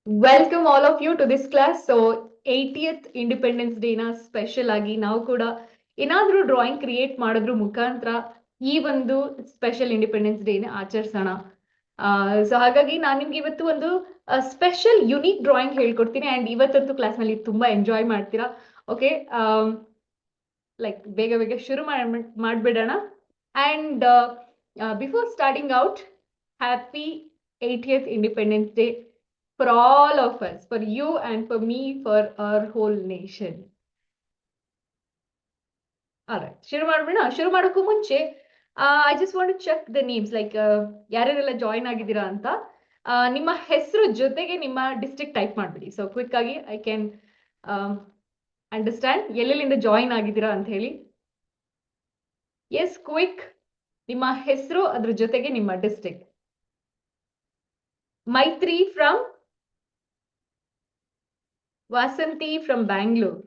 Welcome all of you to this class. So 80th Independence Day ನ special ಆಗಿ ನಾವು ಕೂಡ ಏನಾದ್ರೂ ಡ್ರಾಯಿಂಗ್ ಕ್ರಿಯೇಟ್ ಮಾಡೋದ್ರ ಮುಖಾಂತರ ಈ ಒಂದು ಸ್ಪೆಷಲ್ ಇಂಡಿಪೆಂಡೆನ್ಸ್ ಡೇನ ಆಚರಿಸೋಣ. ಸೊ ಹಾಗಾಗಿ ನಾನು ನಿಮ್ಗೆ ಇವತ್ತು ಒಂದು ಸ್ಪೆಷಲ್ ಯುನೀಕ್ ಡ್ರಾಯಿಂಗ್ ಹೇಳ್ಕೊಡ್ತೀನಿ ಅಂಡ್ ಇವತ್ತಂತೂ ಕ್ಲಾಸ್ ನಲ್ಲಿ ತುಂಬಾ ಎಂಜಾಯ್ ಮಾಡ್ತೀರಾ. ಓಕೆ, ಲೈಕ್ ಬೇಗ ಬೇಗ ಶುರು ಮಾಡ್ಬಿಡೋಣ. And before starting out, happy 80th Independence Day for all of us, for you and for me, for our whole nation. Alright, ಶುರು ಮಾಡೋಕ್ಕೂ ಮುಂಚೆ I just want to check the names, like ಯಾರ್ಯಾರೆಲ್ಲ join ಆಗಿದ್ದೀರಾ ಅಂತ. ನಿಮ್ಮ ಹೆಸರು ಜೊತೆಗೆ ನಿಮ್ಮ ಡಿಸ್ಟ್ರಿಕ್ಟ್ ಟೈಪ್ ಮಾಡ್ಬಿಡಿ. ಸೊ ಕ್ವಿಕ್ ಆಗಿ ಐ ಕ್ಯಾನ್ ಅಂಡರ್ಸ್ಟ್ಯಾಂಡ್ ಎಲ್ಲೆಲ್ಲಿಂದ ಜಾಯಿನ್ ಆಗಿದ್ದೀರಾ ಅಂತ ಹೇಳಿ. ಎಸ್, ಕ್ವಿಕ್, ನಿಮ್ಮ ಹೆಸರು ಅದ್ರ ಜೊತೆಗೆ ನಿಮ್ಮ ಡಿಸ್ಟ್ರಿಕ್ಟ್. ಮೈತ್ರಿ from Vasanti from Bangalore.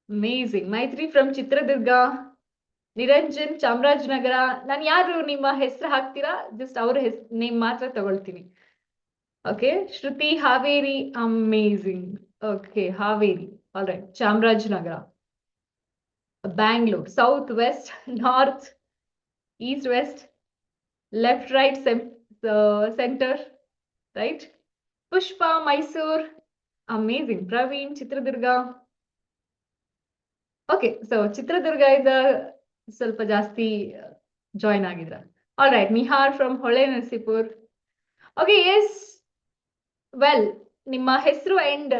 Amazing. Maitri from Chitradurga. Niranjan Chamarajanagar. ನಾನು ಯಾರು ನಿಮ್ಮ ಹೆಸರು ಹಾಕ್ತೀರಾ ಜಸ್ಟ್ ಅವರ ನೇಮ್ ಮಾತ್ರ ತಗೊಳ್ತೀನಿ. Okay, Shruti Haveri. Amazing. Okay, Haveri. All right. Chamarajanagar, Bangalore, south west, north, east west, left right, centre, right. Pushpa Mysore. Amazing. Praveen Chitradurga. Okay, so Chitradurga ಇಂದ ಸ್ವಲ್ಪ ಜಾಸ್ತಿ ಜಾಯಿನ್ ಆಗಿದ್ರ. All right. ನಿಹಾರ್ ಫ್ರಮ್ ಹೊಳೆ ನರಸೀಪುರ್. ಓಕೆ, ಎಸ್, ವೆಲ್, ನಿಮ್ಮ ಹೆಸರು ಅಂಡ್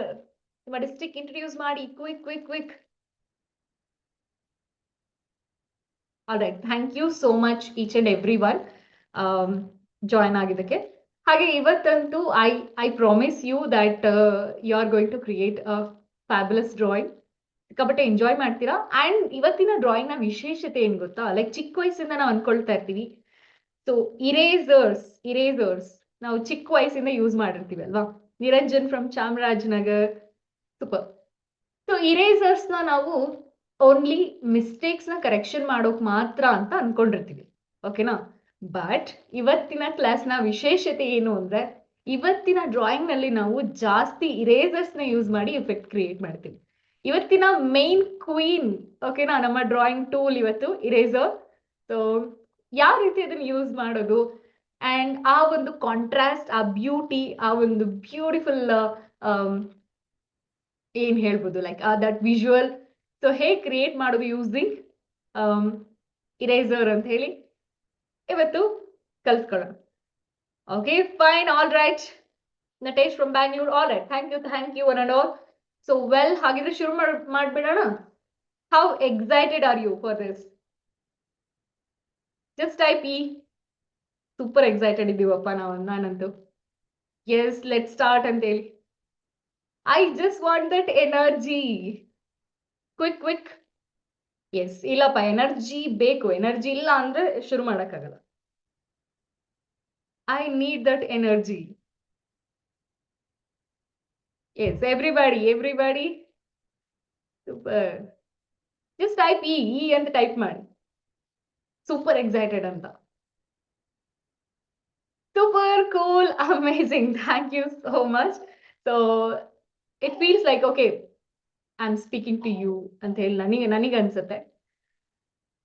ನಿಮ್ಮ ಡಿಸ್ಟ್ರಿಕ್ಟ್ ಇಂಟ್ರೊಡ್ಯೂಸ್ ಮಾಡಿ. Quick quick quick. All right, thank you so much each and every one join ಆಗಿದ್ದಕ್ಕೆ. ಹಾಗೆ ಇವತ್ತಂತೂ I promise you that you are going to create a fabulous drawing. ಸಿಕ್ಕಾಪಟ್ಟೆ enjoy ಮಾಡ್ತೀರಾ. And ಇವತ್ತಿನ drawing ನ ವಿಶೇಷತೆ ಏನ್ ಗೊತ್ತಾ, ಲೈಕ್ ಚಿಕ್ಕ ವಯಸ್ಸಿಂದ ನಾವು ಅನ್ಕೊಳ್ತಾ ಇರ್ತೀವಿ. ಸೊ ಇರೇಸರ್ಸ್ ನಾವು ಚಿಕ್ಕ ವಯಸ್ಸಿಂದ ಯೂಸ್ ಮಾಡಿರ್ತೀವಿ ಅಲ್ವಾ. Niranjan from Chamarajanagar. Super. So erasers ನ ನಾವು ಓನ್ಲಿ ಮಿಸ್ಟೇಕ್ಸ್ ನ ಕರೆಕ್ಷನ್ ಮಾಡೋಕ್ ಮಾತ್ರ ಅಂತ ಅನ್ಕೊಂಡಿರ್ತೀವಿ. ಓಕೆನಾ? ಬಟ್ ಇವತ್ತಿನ ಕ್ಲಾಸ್ ನ ವಿಶೇಷತೆ ಏನು ಅಂದ್ರೆ, ಇವತ್ತಿನ ಡ್ರಾಯಿಂಗ್ ನಲ್ಲಿ ನಾವು ಜಾಸ್ತಿ ಇರೇಸರ್ಸ್ ನ ಯೂಸ್ ಮಾಡಿ ಎಫೆಕ್ಟ್ ಕ್ರಿಯೇಟ್ ಮಾಡ್ತೀವಿ. ಇವತ್ತಿನ ಮೇನ್ ಕ್ವೀನ್, ಓಕೆನಾ, ನಮ್ಮ ಡ್ರಾಯಿಂಗ್ ಟೂಲ್ ಇವತ್ತು ಇರೇಸರ್. ಸೊ ಯಾವ ರೀತಿ ಅದನ್ನ ಯೂಸ್ ಮಾಡೋದು ಅಂಡ್ ಆ ಒಂದು ಕಾಂಟ್ರಾಸ್ಟ್, ಆ ಬ್ಯೂಟಿ, ಆ ಒಂದು ಬ್ಯೂಟಿಫುಲ್ ಏನ್ ಹೇಳ್ಬೋದು, ಲೈಕ್ ದಟ್ ವಿಜುವಲ್, ಸೊ ಹೇಗೆ ಕ್ರಿಯೇಟ್ ಮಾಡೋದು ಯೂಸಿಂಗ್ ಇರೇಸರ್ ಅಂತ ಹೇಳಿ ಇವತ್ತು ಕಲ್ತ್ಕೊಳ್ಳೋಣ. Okay, fine, all right. Natesh from Bangalore. All right, thank you one and all. So well, ಹಾಗಿದ್ರೆ ಶುರು ಮಾಡ್ಬಿಡೋಣ. How excited are you for this? Just type E. Super excited ಇದ್ದೀವಪ್ಪ ನಾನಂತೂ. ಎಸ್, ಲೆಟ್ ಸ್ಟಾರ್ಟ್ ಅಂತ ಹೇಳಿ. I just want that energy. Quick quick. Yes, ಇಲ್ಲಪ್ಪ, energy ಬೇಕು. Energy ಇಲ್ಲ ಅಂದ್ರೆ ಶುರು ಮಾಡಕ್ಕಾಗಲ್ಲ. I need that energy. Yes, everybody. Super. Just type E ಅಂತ ಟೈಪ್ ಮಾಡಿ. ಸೂಪರ್ ಎಕ್ಸೈಟೆಡ್ ಅಂತ. Super cool, amazing. Thank you so much. So it feels like okay, I am speaking to you ಅಂತ ಹೇಳಿ ನನಗೆ ಅನ್ಸುತ್ತೆ.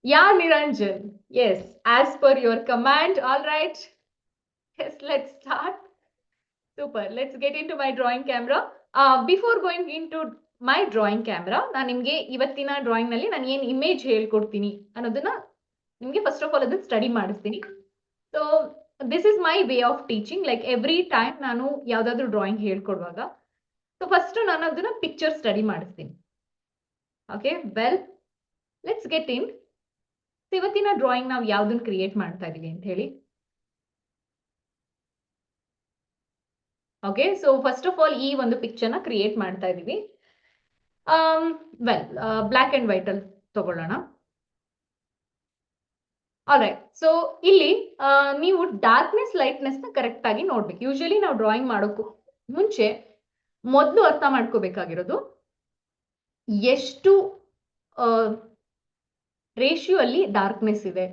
Yeah Niranjan. Yes, as per your command. All right. Yes, let's start. Super. Let's get into my drawing camera. Before going into my drawing camera, ನಾನು ನಿಮಗೆ ಇವತ್ತಿನ drawing ನಲ್ಲಿ ನಾನು ಏನು ಇಮೇಜ್ ಹೇಳ್ಕೊಡ್ತೀನಿ ಅನ್ನೋದನ್ನ ನಿಮಗೆ ಫಸ್ಟ್ ಆಫ್ ಆಲ್ ಅದನ್ನ ಸ್ಟಡಿ ಮಾಡಿಸ್ತೀನಿ. So this is my way of teaching. Like every time ನಾನು ಯಾವ್ದಾದ್ರು ಡ್ರಾಯಿಂಗ್ ಹೇಳ್ಕೊಡುವಾಗ ಸೊ ಫಸ್ಟ್ ನಾನು ಅದನ್ನ ಪಿಕ್ಚರ್ ಸ್ಟಡಿ ಮಾಡಿಸ್ತೀನಿ. Okay, well, let's get in. ಇವತ್ತಿನ ಡ್ರಾಯಿಂಗ್ ನಾವು ಯಾವ್ದನ್ನ ಕ್ರಿಯೇಟ್ ಮಾಡ್ತಾ ಇದೀವಿ ಅಂತ ಹೇಳಿ. Okay, so first of all ಈ ಒಂದು ಪಿಕ್ಚರ್ನ ಕ್ರಿಯೇಟ್ ಮಾಡ್ತಾ ಇದೀವಿ. ವೆಲ್, ಬ್ಲ್ಯಾಕ್ ಅಂಡ್ ವೈಟ್ ಅಲ್ಲಿ ತಗೊಳ್ಳೋಣ. ಆಲ್ರೈಟ್. ಸೊ ಇಲ್ಲಿ ನೀವು ಡಾರ್ಕ್ನೆಸ್ ಲೈಟ್ನೆಸ್ ನ ಕರೆಕ್ಟ್ ಆಗಿ ನೋಡ್ಬೇಕು. ಯೂಶಲಿ ನಾವು ಡ್ರಾಯಿಂಗ್ ಮಾಡೋಕ್ಕೂ ಮುಂಚೆ ಮೊದಲು ಅರ್ಥ ಮಾಡ್ಕೋಬೇಕಾಗಿರೋದು ಎಷ್ಟು ರೇಷಿಯೋ ಅಲ್ಲಿ ಡಾರ್ಕ್ನೆಸ್ ಇದೆ.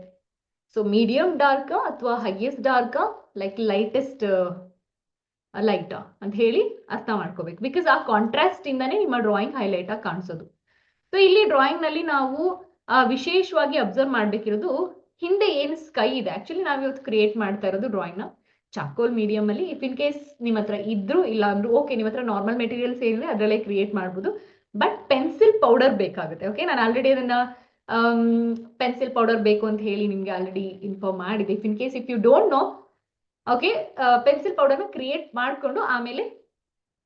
ಸೊ ಮೀಡಿಯಂ ಡಾರ್ಕ್ ಅಥವಾ highest dark, like lightest light ಅಂತ ಹೇಳಿ ಅರ್ಥ ಮಾಡ್ಕೋಬೇಕು. ಬಿಕಾಸ್ ಆ ಕಾಂಟ್ರಾಸ್ಟ್ ಇಂದಾನೆ ನಿಮ್ಮ ಡ್ರಾಯಿಂಗ್ ಹೈಲೈಟ್ ಆಗಿ ಕಾಣಿಸೋದು. ಸೊ ಇಲ್ಲಿ ಡ್ರಾಯಿಂಗ್ ನಲ್ಲಿ ನಾವು ವಿಶೇಷವಾಗಿ ಅಬ್ಸರ್ವ್ ಮಾಡ್ಬೇಕಿರೋದು ಹಿಂದೆ ಏನು ಸ್ಕೈ ಇದೆ. ಆಕ್ಚುಲಿ ನಾವು ಇವತ್ತು ಕ್ರಿಯೇಟ್ ಮಾಡ್ತಾ ಇರೋದು ಡ್ರಾಯಿಂಗ್ ನ ಚಾಕೋಲ್ ಮೀಡಿಯಂ ಅಲ್ಲಿ. ಇಫ್ ಇನ್ ಕೇಸ್ ನಿಮ್ಮ ಹತ್ರ ಇದ್ರು ಇಲ್ಲ ಅಂದ್ರು ಓಕೆ, ನಿಮ್ಮ ಹತ್ರ ನಾರ್ಮಲ್ ಮೆಟೀರಿಯಲ್ಸ್ ಏನಿದೆ ಅದರಲ್ಲೇ ಕ್ರಿಯೇಟ್ ಮಾಡ್ಬೋದು. ಬಟ್ ಪೆನ್ಸಿಲ್ ಪೌಡರ್ ಬೇಕಾಗುತ್ತೆ. ಓಕೆ, ನಾನು ಆಲ್ರೆಡಿ ಅದನ್ನ ಪೆನ್ಸಿಲ್ ಪೌಡರ್ ಬೇಕು ಅಂತ ಹೇಳಿ ನಿಮ್ಗೆ ಆಲ್ರೆಡಿ ಇನ್ಫಾರ್ಮ್ ಮಾಡಿದೆ. If in case if you don't know, okay, pencil ಪೌಡರ್ನ ಕ್ರಿಯೇಟ್ ಮಾಡಿಕೊಂಡು ಆಮೇಲೆ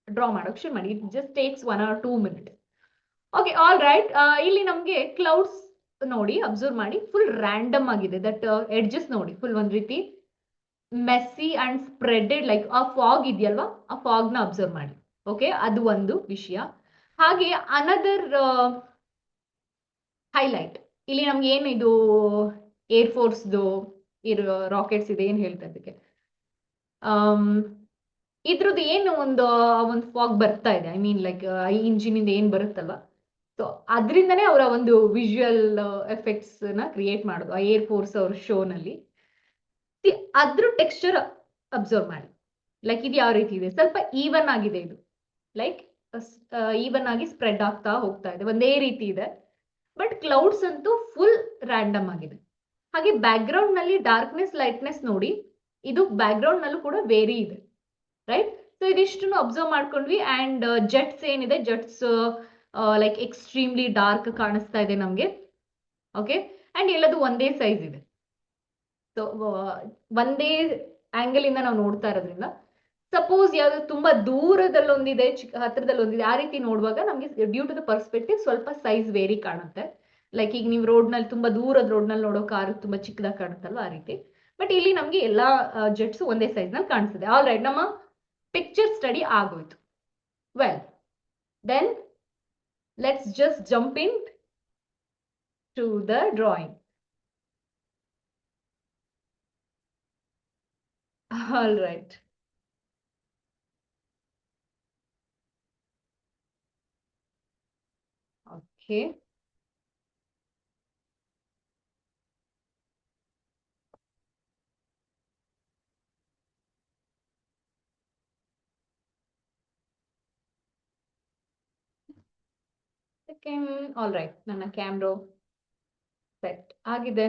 ಡ್ರಾ ಮಾಡೋಕೆ ಶುರು ಮಾಡಿ. It just takes 1 or 2 minutes. Okay, all right. ಇಲ್ಲಿ ನಮಗೆ ಕ್ಲೌಡ್ಸ್ ನೋಡಿ, ಅಬ್ಸರ್ವ್ ಮಾಡಿ, ಫುಲ್ ರ್ಯಾಂಡಮ್ ಆಗಿದೆ. ದಟ್ ಎಡ್ಜಸ್ ನೋಡಿ ಫುಲ್ ಒಂದ್ ರೀತಿ ಮೆಸ್ಸಿ ಅಂಡ್ ಸ್ಪ್ರೆಡೆಡ್, ಲೈಕ್ ಆ ಫಾಗ್ ಇದೆಯಲ್ವಾ, ಆ ಫಾಗ್ ನ ಅಬ್ಸರ್ವ್ ಮಾಡಿ. ಓಕೆ, ಅದು ಒಂದು ವಿಷಯ. ಹಾಗೆ ಅನದರ್ ಹೈಲೈಟ್ ಇಲ್ಲಿ ನಮ್ಗೆ ಏನು ಇದು ಏರ್ ಫೋರ್ಸ್ದು ಇರೋ ರಾಕೆಟ್ಸ್ ಇದೆ, ಏನ್ ಹೇಳ್ತಾ ಇದಕ್ಕೆ ಇದ್ರದ್ದು ಏನು ಒಂದು ಫಾಗ್ ಬರ್ತಾ ಇದೆ. ಐ ಮೀನ್ ಲೈಕ್ ಈ ಇಂಜಿನ್ ಇಂದ ಏನ್ ಬರುತ್ತಲ್ವಾ, ಸೊ ಅದರಿಂದನೇ ಅವರ ಒಂದು ವಿಜುವಲ್ ಎಫೆಕ್ಟ್ಸ್ ನ ಕ್ರಿಯೇಟ್ ಮಾಡೋದು ಆ ಏರ್ ಫೋರ್ಸ್ ಅವ್ರ ಶೋ ನಲ್ಲಿ. ಅದ್ರ ಟೆಕ್ಸ್ಚರ್ ಅಬ್ಸರ್ವ್ ಮಾಡಿ. ಲೈಕ್ ಇದು ಯಾವ ರೀತಿ ಇದೆ, ಸ್ವಲ್ಪ ಈವನ್ ಆಗಿದೆ. ಇದು ಲೈಕ್ ಈವನ್ ಆಗಿ ಸ್ಪ್ರೆಡ್ ಆಗ್ತಾ ಹೋಗ್ತಾ ಇದೆ, ಒಂದೇ ರೀತಿ ಇದೆ. ಬಟ್ ಕ್ಲೌಡ್ಸ್ ಅಂತೂ ಫುಲ್ ರ್ಯಾಂಡಮ್ ಆಗಿದೆ. ಹಾಗೆ ಬ್ಯಾಕ್ ಗ್ರೌಂಡ್ ನಲ್ಲಿ ಡಾರ್ಕ್ನೆಸ್ ಲೈಟ್ನೆಸ್ ನೋಡಿ, ಇದು ಬ್ಯಾಕ್ ಗ್ರೌಂಡ್ ನಲ್ಲೂ ಕೂಡ ವೇರಿ ಇದೆ, ರೈಟ್? ಸೊ ಇದಿಷ್ಟನ್ನು ಅಬ್ಸರ್ವ್ ಮಾಡ್ಕೊಂಡ್ವಿ. ಅಂಡ್ ಜೆಟ್ಸ್ ಏನಿದೆ, ಜೆಟ್ಸ್ ಲೈಕ್ ಎಕ್ಸ್ಟ್ರೀಮ್ಲಿ ಡಾರ್ಕ್ ಕಾಣಿಸ್ತಾ ಇದೆ ನಮ್ಗೆ. ಓಕೆ, ಅಂಡ್ ಎಲ್ಲದು ಒಂದೇ ಸೈಜ್ ಇದೆ. ಸೊ ಒಂದೇ ಆಂಗಲ್ ಇಂದ ನಾವು ನೋಡ್ತಾ ಇರೋದ್ರಿಂದ, ಸಪೋಸ್ ಯಾವ್ದು ತುಂಬಾ ದೂರದಲ್ಲಿ ಒಂದಿದೆ, ಹತ್ರದಲ್ಲಿ ಒಂದಿದೆ, ಆ ರೀತಿ ನೋಡುವಾಗ ನಮ್ಗೆ ಡ್ಯೂ ಟು ದ ಪರ್ಸ್ಪೆಕ್ಟಿವ್ ಸ್ವಲ್ಪ ಸೈಜ್ ವೇರಿ ಕಾಣುತ್ತೆ. ಲೈಕ್ ಈಗ ನೀವು ರೋಡ್ ನಲ್ಲಿ ತುಂಬಾ ದೂರದ ರೋಡ್ ನಲ್ಲಿ ನೋಡೋ ಕಾರ್ ತುಂಬಾ ಚಿಕ್ಕದಾಗಿ ಕಾಣುತ್ತಲ್ವ, ಆ ರೀತಿ. ಬಟ್ ಇಲ್ಲಿ ನಮ್ಗೆ ಎಲ್ಲಾ ಜೆಟ್ಸ್ ಒಂದೇ ಸೈಜ್ ನಲ್ಲಿ ಕಾಣಿಸ್ತಿದೆ. ಆಲ್ ರೈಟ್, ನಮ್ಮ ಪಿಕ್ಚರ್ ಸ್ಟಡಿ ಆಗೋಯ್ತು. Well then let's just jump into the drawing. All right, okay. All right, ನನ್ನ ಕ್ಯಾಮ್ರಾ ಸೆಟ್ ಆಗಿದೆ.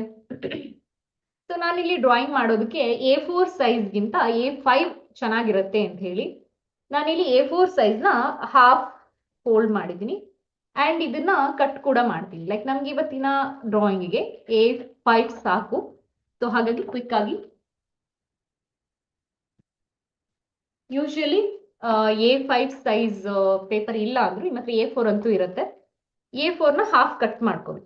ಸೊ ನಾನಿಲ್ಲಿ ಡ್ರಾಯಿಂಗ್ ಮಾಡೋದಕ್ಕೆ A4 ಸೈಜ್ಗಿಂತ A5 ಚೆನ್ನಾಗಿರುತ್ತೆ ಅಂತ ಹೇಳಿ ನಾನಿಲ್ಲಿ A4 ಸೈಜ್ನ ಹಾಫ್ ಫೋಲ್ಡ್ ಮಾಡಿದ್ದೀನಿ. ಅಂಡ್ ಇದನ್ನ ಕಟ್ ಕೂಡ ಮಾಡ್ತೀನಿ. ಲೈಕ್ ನಮ್ಗೆ ಇವತ್ತಿನ ಡ್ರಾಯಿಂಗಿಗೆ A5 ಸಾಕು. ಸೊ ಹಾಗಾಗಿ ಕ್ವಿಕ್ ಆಗಿ, ಯೂಶಲಿ A5 ಸೈಜ್ ಪೇಪರ್ ಇಲ್ಲ ಅಂದ್ರೂ ನಿಮ್ಮ ಹತ್ರ A4 ಅಂತೂ ಇರುತ್ತೆ. A4 ನ ಹಾಫ್ ಕಟ್ ಮಾಡ್ಕೊಳ್ಳಿ.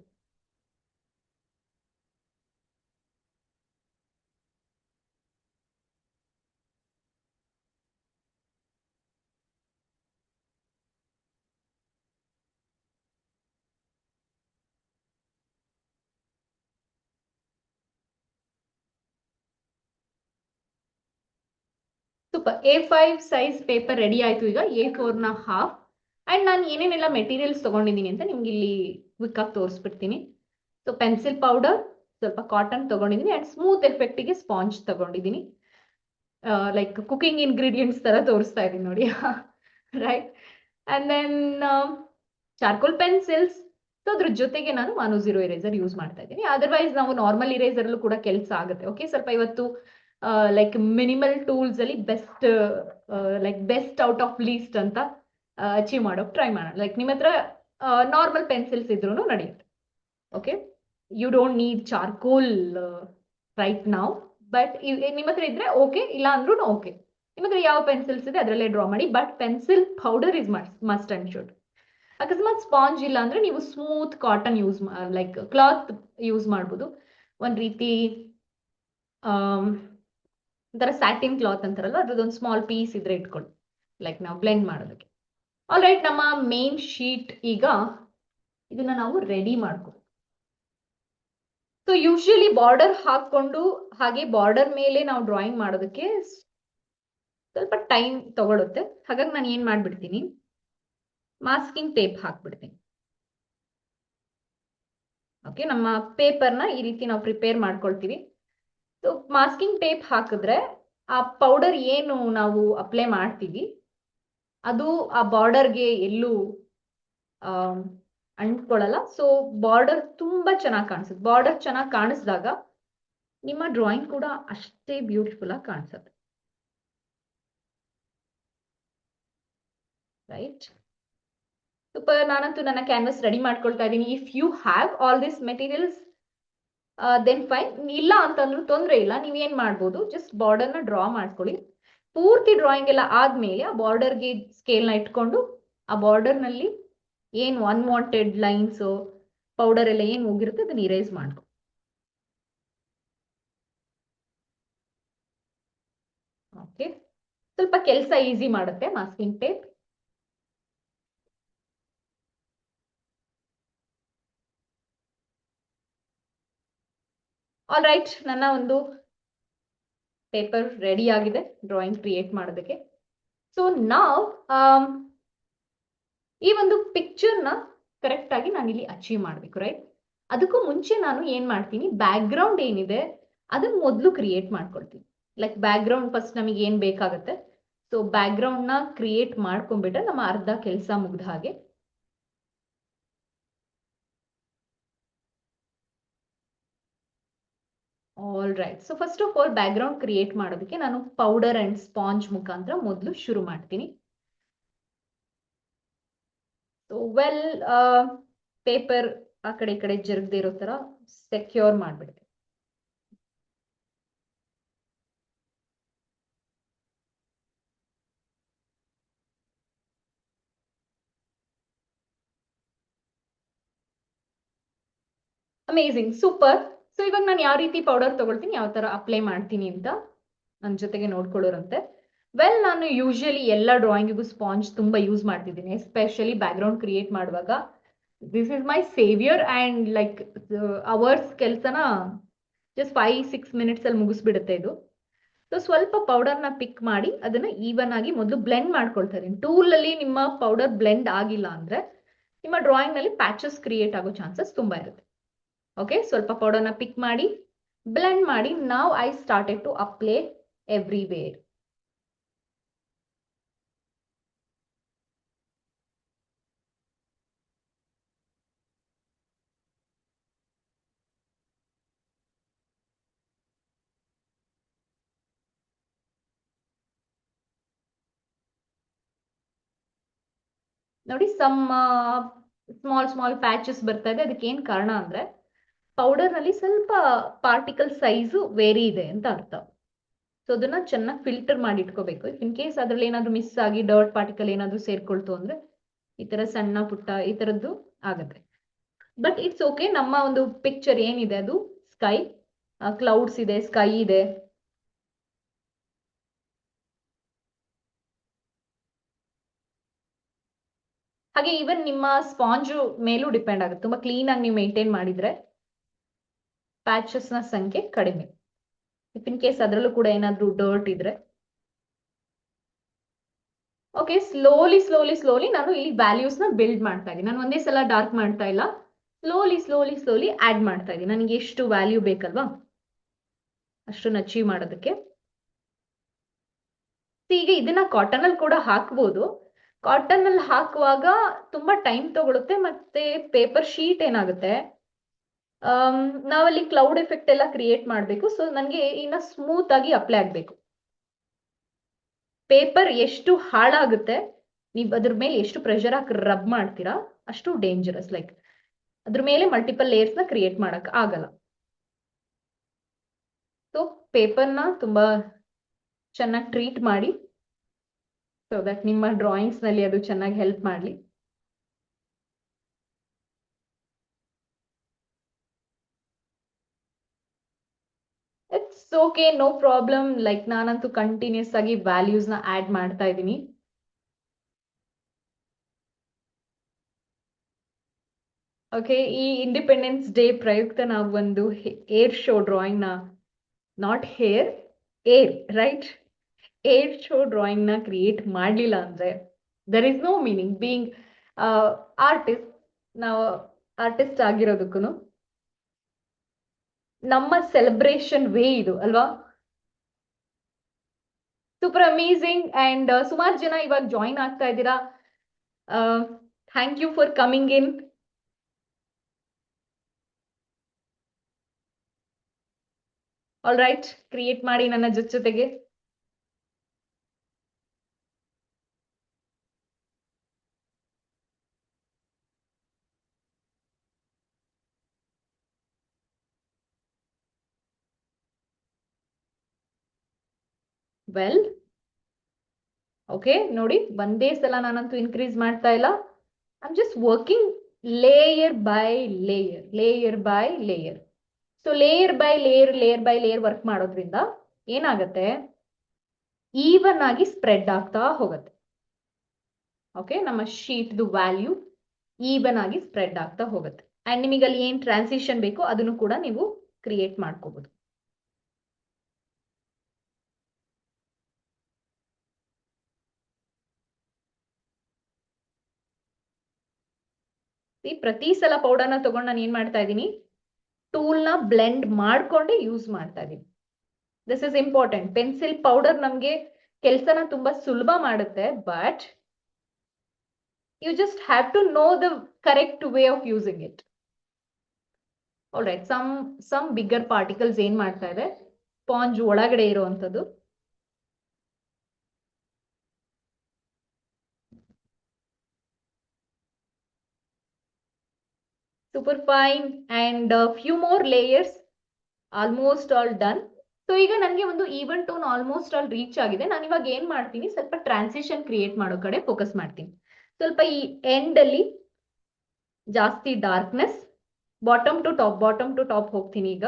Super, A5 size paper ready ಆಯ್ತು. ಈಗ A4 ನ ಹಾಫ್. ಅಂಡ್ ನಾನು ಏನೇನೆಲ್ಲ ಮೆಟೀರಿಯಲ್ಸ್ ತಗೊಂಡಿದ್ದೀನಿ ಅಂತ ನಿಮ್ಗೆ ಇಲ್ಲಿ ಕ್ವಿಕ್ ಆಗಿ ತೋರಿಸ್ಬಿಡ್ತೀನಿ. ಸೊ ಪೆನ್ಸಿಲ್ ಪೌಡರ್, ಸ್ವಲ್ಪ ಕಾಟನ್ ತಗೊಂಡಿದ್ದೀನಿ, ಅಂಡ್ ಸ್ಮೂತ್ ಎಫೆಕ್ಟಿಗೆ ಸ್ಪಾಂಜ್ ತಗೊಂಡಿದ್ದೀನಿ. ಲೈಕ್ ಕುಕಿಂಗ್ ಇಂಗ್ರೀಡಿಯೆಂಟ್ಸ್ ತರ ತೋರಿಸ್ತಾ ಇದೀನಿ ನೋಡಿ, right? And then charcoal pencils. So ಅದ್ರ ಜೊತೆಗೆ ನಾನು 100 ಇರೇಸರ್ ಯೂಸ್ ಮಾಡ್ತಾ ಇದ್ದೀನಿ. ಅದರ್ವೈಸ್ ನಾವು ನಾರ್ಮಲ್ ಇರೇಸರ್ಲ್ಲೂ ಕೂಡ ಕೆಲಸ ಆಗುತ್ತೆ. ಓಕೆ, ಸ್ವಲ್ಪ ಇವತ್ತು ಲೈಕ್ ಮಿನಿಮಲ್ ಟೂಲ್ಸ್ ಅಲ್ಲಿ ಬೆಸ್ಟ್ ಔಟ್ ಆಫ್ ಲೀಸ್ಟ್ ಅಂತ ಅಚೀವ್ ಮಾಡೋಕೆ ಟ್ರೈ ಮಾಡೋಣ. ಲೈಕ್ ನಿಮ್ಮ ಹತ್ರ ನಾರ್ಮಲ್ ಪೆನ್ಸಿಲ್ಸ್ ಇದ್ರೂ ನಡೆಯುತ್ತೆ. Okay, you don't need charcoal right now. But ನಿಮ್ಮ ಹತ್ರ ಇದ್ರೆ ಓಕೆ, ಇಲ್ಲ ಅಂದ್ರೂ ಓಕೆ. ನಿಮ್ಮ ಹತ್ರ ಯಾವ ಪೆನ್ಸಿಲ್ಸ್ ಇದೆ ಅದರಲ್ಲೇ ಡ್ರಾ ಮಾಡಿ. But pencil powder is must and should. ಅಕಸ್ಮಾತ್ ಸ್ಪಾಂಜ್ ಇಲ್ಲ ಅಂದ್ರೆ ನೀವು smooth cotton use, like cloth use ಮಾಡ್ಬೋದು. ಒಂದ್ ರೀತಿ ಒಂಥರ ಸ್ಯಾಟಿನ್ ಕ್ಲಾತ್ ಅಂತಾರಲ್ಲ, ಅದ್ರದ್ದೊಂದು ಸ್ಮಾಲ್ ಪೀಸ್ ಇದ್ರೆ ಇಟ್ಕೊಳ್ಳಿ, ಲೈಕ್ ನಾವು ಬ್ಲೆಂಡ್ ಮಾಡೋದಕ್ಕೆ. ಆಲ್ ರೈಟ್, ನಮ್ಮ ಮೇನ್ ಶೀಟ್ ಈಗ ಇದನ್ನ ನಾವು ರೆಡಿ ಮಾಡ್ಕೊ. ಸೊ ಯೂಶಲಿ ಬಾರ್ಡರ್ ಹಾಕೊಂಡು ಹಾಗೆ ಬಾರ್ಡರ್ ಮೇಲೆ ನಾವು ಡ್ರಾಯಿಂಗ್ ಮಾಡೋದಕ್ಕೆ ಸ್ವಲ್ಪ ಟೈಮ್ ತಗೊಳುತ್ತೆ. ಹಾಗಾಗಿ ನಾನು ಏನ್ ಮಾಡ್ಬಿಡ್ತೀನಿ, ಮಾಸ್ಕಿಂಗ್ ಟೇಪ್ ಹಾಕ್ಬಿಡ್ತೀನಿ. ಓಕೆ, ನಮ್ಮ ಪೇಪರ್ನ ಈ ರೀತಿ ನಾವು ಪ್ರಿಪೇರ್ ಮಾಡ್ಕೊಳ್ತೀವಿ. ಸೊ ಮಾಸ್ಕಿಂಗ್ ಟೇಪ್ ಹಾಕಿದ್ರೆ ಆ ಪೌಡರ್ ಏನು ನಾವು ಅಪ್ಲೈ ಮಾಡ್ತೀವಿ ಅದು ಆ ಬಾರ್ಡರ್ಗೆ ಎಲ್ಲೂ ಅಂಟ್ಕೊಳ್ಳಲ್ಲ. ಸೊ ಬಾರ್ಡರ್ ತುಂಬಾ ಚೆನ್ನಾಗಿ ಕಾಣಿಸುತ್ತೆ. ಬಾರ್ಡರ್ ಚೆನ್ನಾಗಿ ಕಾಣಿಸಿದಾಗ ನಿಮ್ಮ ಡ್ರಾಯಿಂಗ್ ಕೂಡ ಅಷ್ಟೇ ಬ್ಯೂಟಿಫುಲ್ ಆಗಿ ಕಾಣಿಸುತ್ತೆ. Right, super. ನಾನಂತೂ ನನ್ನ ಕ್ಯಾನ್ವಸ್ ರೆಡಿ ಮಾಡ್ಕೊಳ್ತಾ ಇದ್ದೀನಿ. If you have all this materials then fine. ಇಲ್ಲ ಅಂತಂದ್ರೂ ತೊಂದರೆ ಇಲ್ಲ, ನೀವೇನ್ ಮಾಡ್ಬೋದು, ಜಸ್ಟ್ ಬಾರ್ಡರ್ನ ಡ್ರಾ ಮಾಡ್ಕೊಳ್ಳಿ. ಪೂರ್ತಿ ಡ್ರಾಯಿಂಗ್ ಎಲ್ಲ ಆದ್ಮೇಲೆ ಆ ಬಾರ್ಡರ್ಗೆ ಸ್ಕೇಲ್ನ ಇಟ್ಕೊಂಡು ಆ ಬಾರ್ಡರ್ನಲ್ಲಿ ಏನು ಅನ್ವಾಂಟೆಡ್ ಲೈನ್ಸ್ ಪೌಡರ್ ಎಲ್ಲ ಏನು ಹೋಗಿರುತ್ತೆ ಅದನ್ನ ಇರೇಸ್ ಮಾಡ್ಕೊ. ಓಕೆ, ಸ್ವಲ್ಪ ಕೆಲಸ ಈಸಿ ಮಾಡುತ್ತೆ ಮಾಸ್ಕಿಂಗ್ ಟೇಪ್. ಆಲ್ ರೈಟ್, ನನ್ನ ಒಂದು ಪೇಪರ್ ರೆಡಿ ಆಗಿದೆ ಡ್ರಾಯಿಂಗ್ ಕ್ರಿಯೇಟ್ ಮಾಡೋದಕ್ಕೆ. ಸೊ ನಾವು ಈ ಒಂದು ಪಿಕ್ಚರ್ನ ಕರೆಕ್ಟ್ ಆಗಿ ನಾನು ಇಲ್ಲಿ ಅಚೀವ್ ಮಾಡಬೇಕು, ರೈಟ್? ಅದಕ್ಕೂ ಮುಂಚೆ ನಾನು ಏನ್ ಮಾಡ್ತೀನಿ, ಬ್ಯಾಕ್ ಗ್ರೌಂಡ್ ಏನಿದೆ ಅದನ್ನ ಮೊದಲು ಕ್ರಿಯೇಟ್ ಮಾಡ್ಕೊಳ್ತೀನಿ. ಲೈಕ್ ಬ್ಯಾಕ್ ಗ್ರೌಂಡ್ ಫಸ್ಟ್ ನಮಗೆ ಏನ್ ಬೇಕಾಗುತ್ತೆ, ಸೊ ಬ್ಯಾಕ್ ಗ್ರೌಂಡ್ ನ ಕ್ರಿಯೇಟ್ ಮಾಡ್ಕೊಂಡ್ಬಿಟ್ರೆ ನಮ್ಮ ಅರ್ಧ ಕೆಲಸ ಮುಗ್ದ ಹಾಗೆ. All right, so first of all back ground create ಮಾಡೋದಕ್ಕೆ ನಾನು ಪೌಡರ್ ಅಂಡ್ ಸ್ಪಾಂಜ್ ಮುಖಾಂತರ ಮೊದಲು ಶುರು ಮಾಡ್ತೀನಿ. ಸೊ ವೆಲ್, ಪೇಪರ್ ಆ ಕಡೆ ಈ ಕಡೆ ಜರುಗದೆ ಇರೋ ತರ ಸೆಕ್ಯೂರ್ ಮಾಡ್ಬಿಡ್ತೀನಿ. Amazing, super. ಸೊ ಇವಾಗ ನಾನು ಯಾವ ರೀತಿ ಪೌಡರ್ ತಗೊಳ್ತೀನಿ, ಯಾವ ತರ ಅಪ್ಲೈ ಮಾಡ್ತೀನಿ ಅಂತ ನನ್ನ ಜೊತೆಗೆ ನೋಡ್ಕೊಳ್ಳೋರಂತೆ. ವೆಲ್, ನಾನು ಯೂಶಲಿ ಎಲ್ಲ ಡ್ರಾಯಿಂಗಿಗೂ ಸ್ಪಾಂಜ್ ತುಂಬಾ ಯೂಸ್ ಮಾಡ್ತಿದ್ದೀನಿ, ಎಸ್ಪೆಷಲಿ ಬ್ಯಾಕ್ ಗ್ರೌಂಡ್ ಕ್ರಿಯೇಟ್ ಮಾಡುವಾಗ. This is my saviour and like hours ಕೆಲಸನ ಜಸ್ಟ್ 5-6 ಮಿನಿಟ್ಸ್ ಅಲ್ಲಿ ಮುಗಿಸ್ಬಿಡುತ್ತೆ ಇದು. ಸೊ ಸ್ವಲ್ಪ ಪೌಡರ್ನ ಪಿಕ್ ಮಾಡಿ ಅದನ್ನ ಈವನ್ ಆಗಿ ಮೊದಲು ಬ್ಲೆಂಡ್ ಮಾಡ್ಕೊಳ್ತಾ ಇದೀನಿ. ಟೂಲ್ ಅಲ್ಲಿ ನಿಮ್ಮ ಪೌಡರ್ ಬ್ಲೆಂಡ್ ಆಗಿಲ್ಲ ಅಂದ್ರೆ ನಿಮ್ಮ ಡ್ರಾಯಿಂಗ್ ನಲ್ಲಿ ಪ್ಯಾಚಸ್ ಕ್ರಿಯೇಟ್ ಆಗೋ ಚಾನ್ಸಸ್ ತುಂಬಾ ಇರುತ್ತೆ. ಓಕೆ, ಸ್ವಲ್ಪ ಪೌಡರ್ನ ಪಿಕ್ ಮಾಡಿ ಬ್ಲೆಂಡ್ ಮಾಡಿ. ನಾವ್ I started to apply everywhere. ನೋಡಿ, ಸ್ಮಾಲ್ ಸ್ಮಾಲ್ ಪ್ಯಾಚಸ್ ಬರ್ತಾ ಇದೆ. ಅದಕ್ಕೆ ಏನ್ ಕಾರಣ ಅಂದ್ರೆ ಪೌಡರ್ ನಲ್ಲಿ ಸ್ವಲ್ಪ ಪಾರ್ಟಿಕಲ್ ಸೈಜು ವೇರಿ ಇದೆ ಅಂತ ಅರ್ಥ. ಸೊ ಅದನ್ನ ಚೆನ್ನಾಗಿ ಫಿಲ್ಟರ್ ಮಾಡಿ ಇಟ್ಕೋಬೇಕು. ಇಫ್ ಇನ್ ಕೇಸ್ ಅದ್ರಲ್ಲಿ ಏನಾದ್ರು ಮಿಸ್ ಆಗಿ ಡರ್ಟ್ ಪಾರ್ಟಿಕಲ್ ಏನಾದ್ರು ಸೇರ್ಕೊಳ್ತು ಅಂದ್ರೆ ಈ ತರ ಸಣ್ಣ ಪುಟ್ಟ ಈ ತರದ್ದು ಆಗತ್ತೆ. But it's okay. ನಮ್ಮ ಒಂದು ಪಿಕ್ಚರ್ ಏನಿದೆ ಅದು ಸ್ಕೈ, ಕ್ಲೌಡ್ಸ್ ಇದೆ, ಸ್ಕೈ ಇದೆ. ಹಾಗೆ ಈವನ್ ನಿಮ್ಮ ಸ್ಪಾಂಜು ಮೇಲೂ ಡಿಪೆಂಡ್ ಆಗುತ್ತೆ. ತುಂಬಾ ಕ್ಲೀನ್ ಆಗಿ ನೀವು ಮೇಂಟೈನ್ ಮಾಡಿದ್ರೆ ಪ್ಯಾಚಸ್ ನ ಸಂಖ್ಯೆ ಕಡಿಮೆ. ಇಫ್ ಇನ್ ಕೇಸ್ ಅದರಲ್ಲೂ ಕೂಡ ಏನಾದ್ರೂ ಡರ್ಟ್ ಇದ್ರೆ. ಓಕೆ, ಸ್ಲೋಲಿ ಸ್ಲೋಲಿ ಸ್ಲೋಲಿ ನಾನು ಇಲ್ಲಿ ವ್ಯಾಲ್ಯೂಸ್ ನ ಬಿಲ್ಡ್ ಮಾಡ್ತಾ ಇದ್ದೀನಿ. ನಾನು ಒಂದೇ ಸಲ ಡಾರ್ಕ್ ಮಾಡ್ತಾ ಇಲ್ಲ, ಸ್ಲೋಲಿ ಸ್ಲೋಲಿ ಸ್ಲೋಲಿ ಆಡ್ ಮಾಡ್ತಾ ಇದ್ದೀನಿ. ನನಗೆ ಎಷ್ಟು ವ್ಯಾಲ್ಯೂ ಬೇಕಲ್ವಾ ಅಷ್ಟನ್ನು ಅಚೀವ್ ಮಾಡೋದಕ್ಕೆ. ಈಗ ಇದನ್ನ ಕಾಟನ್ ಅಲ್ಲಿ ಕೂಡ ಹಾಕ್ಬೋದು. ಕಾಟನ್ ಅಲ್ಲಿ ಹಾಕುವಾಗ ತುಂಬಾ ಟೈಮ್ ತಗೊಳುತ್ತೆ, ಮತ್ತೆ ಪೇಪರ್ ಶೀಟ್ ಏನಾಗುತ್ತೆ, ನಾವಲ್ಲಿ ಕ್ಲೌಡ್ ಎಫೆಕ್ಟ್ ಎಲ್ಲ ಕ್ರಿಯೇಟ್ ಮಾಡಬೇಕು. ಸೊ ನನಗೆ ಇನ್ನ ಸ್ಮೂತ್ ಆಗಿ ಅಪ್ಲೈ ಆಗ್ಬೇಕು. ಪೇಪರ್ ಎಷ್ಟು ಹಾಳಾಗುತ್ತೆ, ನೀವು ಅದ್ರ ಮೇಲೆ ಎಷ್ಟು ಪ್ರೆಷರ್ ಹಾಕಿ ರಬ್ ಮಾಡ್ತೀರಾ ಅಷ್ಟು ಡೇಂಜರಸ್. ಲೈಕ್ ಅದ್ರ ಮೇಲೆ ಮಲ್ಟಿಪಲ್ ಲೇಯರ್ಸ್ ನ ಕ್ರಿಯೇಟ್ ಮಾಡಕ್ ಆಗಲ್ಲ. ಸೊ ಪೇಪರ್ನ ತುಂಬಾ ಚೆನ್ನಾಗಿ ಟ್ರೀಟ್ ಮಾಡಿ, ಸೊ ದಟ್ ನಿಮ್ಮ ಡ್ರಾಯಿಂಗ್ಸ್ ನಲ್ಲಿ ಅದು ಚೆನ್ನಾಗಿ ಹೆಲ್ಪ್ ಮಾಡಲಿ. It's okay, no problem. Like ನಾನಂತೂ ಕಂಟಿನ್ಯೂಸ್ ಆಗಿ ವ್ಯಾಲ್ಯೂಸ್ ನ ಆಡ್ ಮಾಡ್ತಾ ಇದ್ದೀನಿ. ಓಕೆ, ಈ ಇಂಡಿಪೆಂಡೆನ್ಸ್ ಡೇ ಪ್ರಯುಕ್ತ ನಾವು ಒಂದು ಏರ್ ಶೋ ಡ್ರಾಯಿಂಗ್ ನ, not hair, air, right, air show drawing ನ ಕ್ರಿಯೇಟ್ ಮಾಡ್ಲಿಲ್ಲ ಅಂದ್ರೆ there is no meaning being artist. ನಾವು ಆರ್ಟಿಸ್ಟ್ ಆಗಿರೋದಕ್ಕೂ ನಮ್ಮ ಸೆಲೆಬ್ರೇಷನ್ ವೇ ಇದು ಅಲ್ವಾ. Super amazing. ಅಂಡ್ ಸುಮಾರು ಜನ ಇವಾಗ ಜಾಯಿನ್ ಆಗ್ತಾ ಇದ್ದೀರಾ. Thank you for coming in. All right, create ಮಾಡಿ ನನ್ನ ಜೊತೆಗೆ. ವೆಲ್, ಓಕೆ ನೋಡಿ, ಒಂದೇ ಸಲ ನಾನಂತೂ ಇನ್ಕ್ರೀಸ್ ಮಾಡ್ತಾ ಇಲ್ಲ. I am just working layer by layer, layer by layer. So layer by layer, layer by layer work ಮಾಡೋದ್ರಿಂದ ಏನಾಗುತ್ತೆ, ಈವನ್ ಆಗಿ ಸ್ಪ್ರೆಡ್ ಆಗ್ತಾ ಹೋಗುತ್ತೆ. ಓಕೆ, ನಮ್ಮ ಶೀಟ್ದು ವ್ಯಾಲ್ಯೂ ಈವನ್ ಆಗಿ ಸ್ಪ್ರೆಡ್ ಆಗ್ತಾ ಹೋಗುತ್ತೆ. ಅಂಡ್ ನಿಮಗೆ ಅಲ್ಲಿ ಏನ್ ಟ್ರಾನ್ಸಿಷನ್ ಬೇಕೋ ಅದನ್ನು ಕೂಡ ನೀವು ಕ್ರಿಯೇಟ್ ಮಾಡ್ಕೋಬಹುದು. ಪ್ರತಿ ಸಲ ಪೌಡರ್ನ ತಗೊಂಡು ನಾನು ಏನ್ ಮಾಡ್ತಾ ಇದ್ದೀನಿ, ಟೂಲ್ನ ಬ್ಲೆಂಡ್ ಮಾಡ್ಕೊಂಡೆ ಯೂಸ್ ಮಾಡ್ತಾ ಇದ್ದೀನಿ. This is important. Pencil powder ನಮ್ಗೆ ಕೆಲಸನ ತುಂಬಾ ಸುಲಭ ಮಾಡುತ್ತೆ, but you just have to know the correct way of using it. All right, some bigger particles ಏನ್ ಮಾಡ್ತಾ ಇದೆ, ಸ್ಪಾಂಜ್ ಒಳಗಡೆ ಇರುವಂತದ್ದು. Super fine. And few more layers, almost all done. So ಈಗ ನನಗೆ ಒಂದು even tone almost all reach ಆಗಿದೆ. ನಾನು ಇವಾಗ ಏನ್ ಮಾಡ್ತೀನಿ, ಸ್ವಲ್ಪ ಟ್ರಾನ್ಸಿಷನ್ ಕ್ರಿಯೇಟ್ ಮಾಡೋ ಕಡೆ ಫೋಕಸ್ ಮಾಡ್ತೀನಿ. ಸ್ವಲ್ಪ ಈ ಎಂಡ್ ಅಲ್ಲಿ ಜಾಸ್ತಿ darkness, bottom to top, bottom to top ಹೋಗ್ತೀನಿ ಈಗ.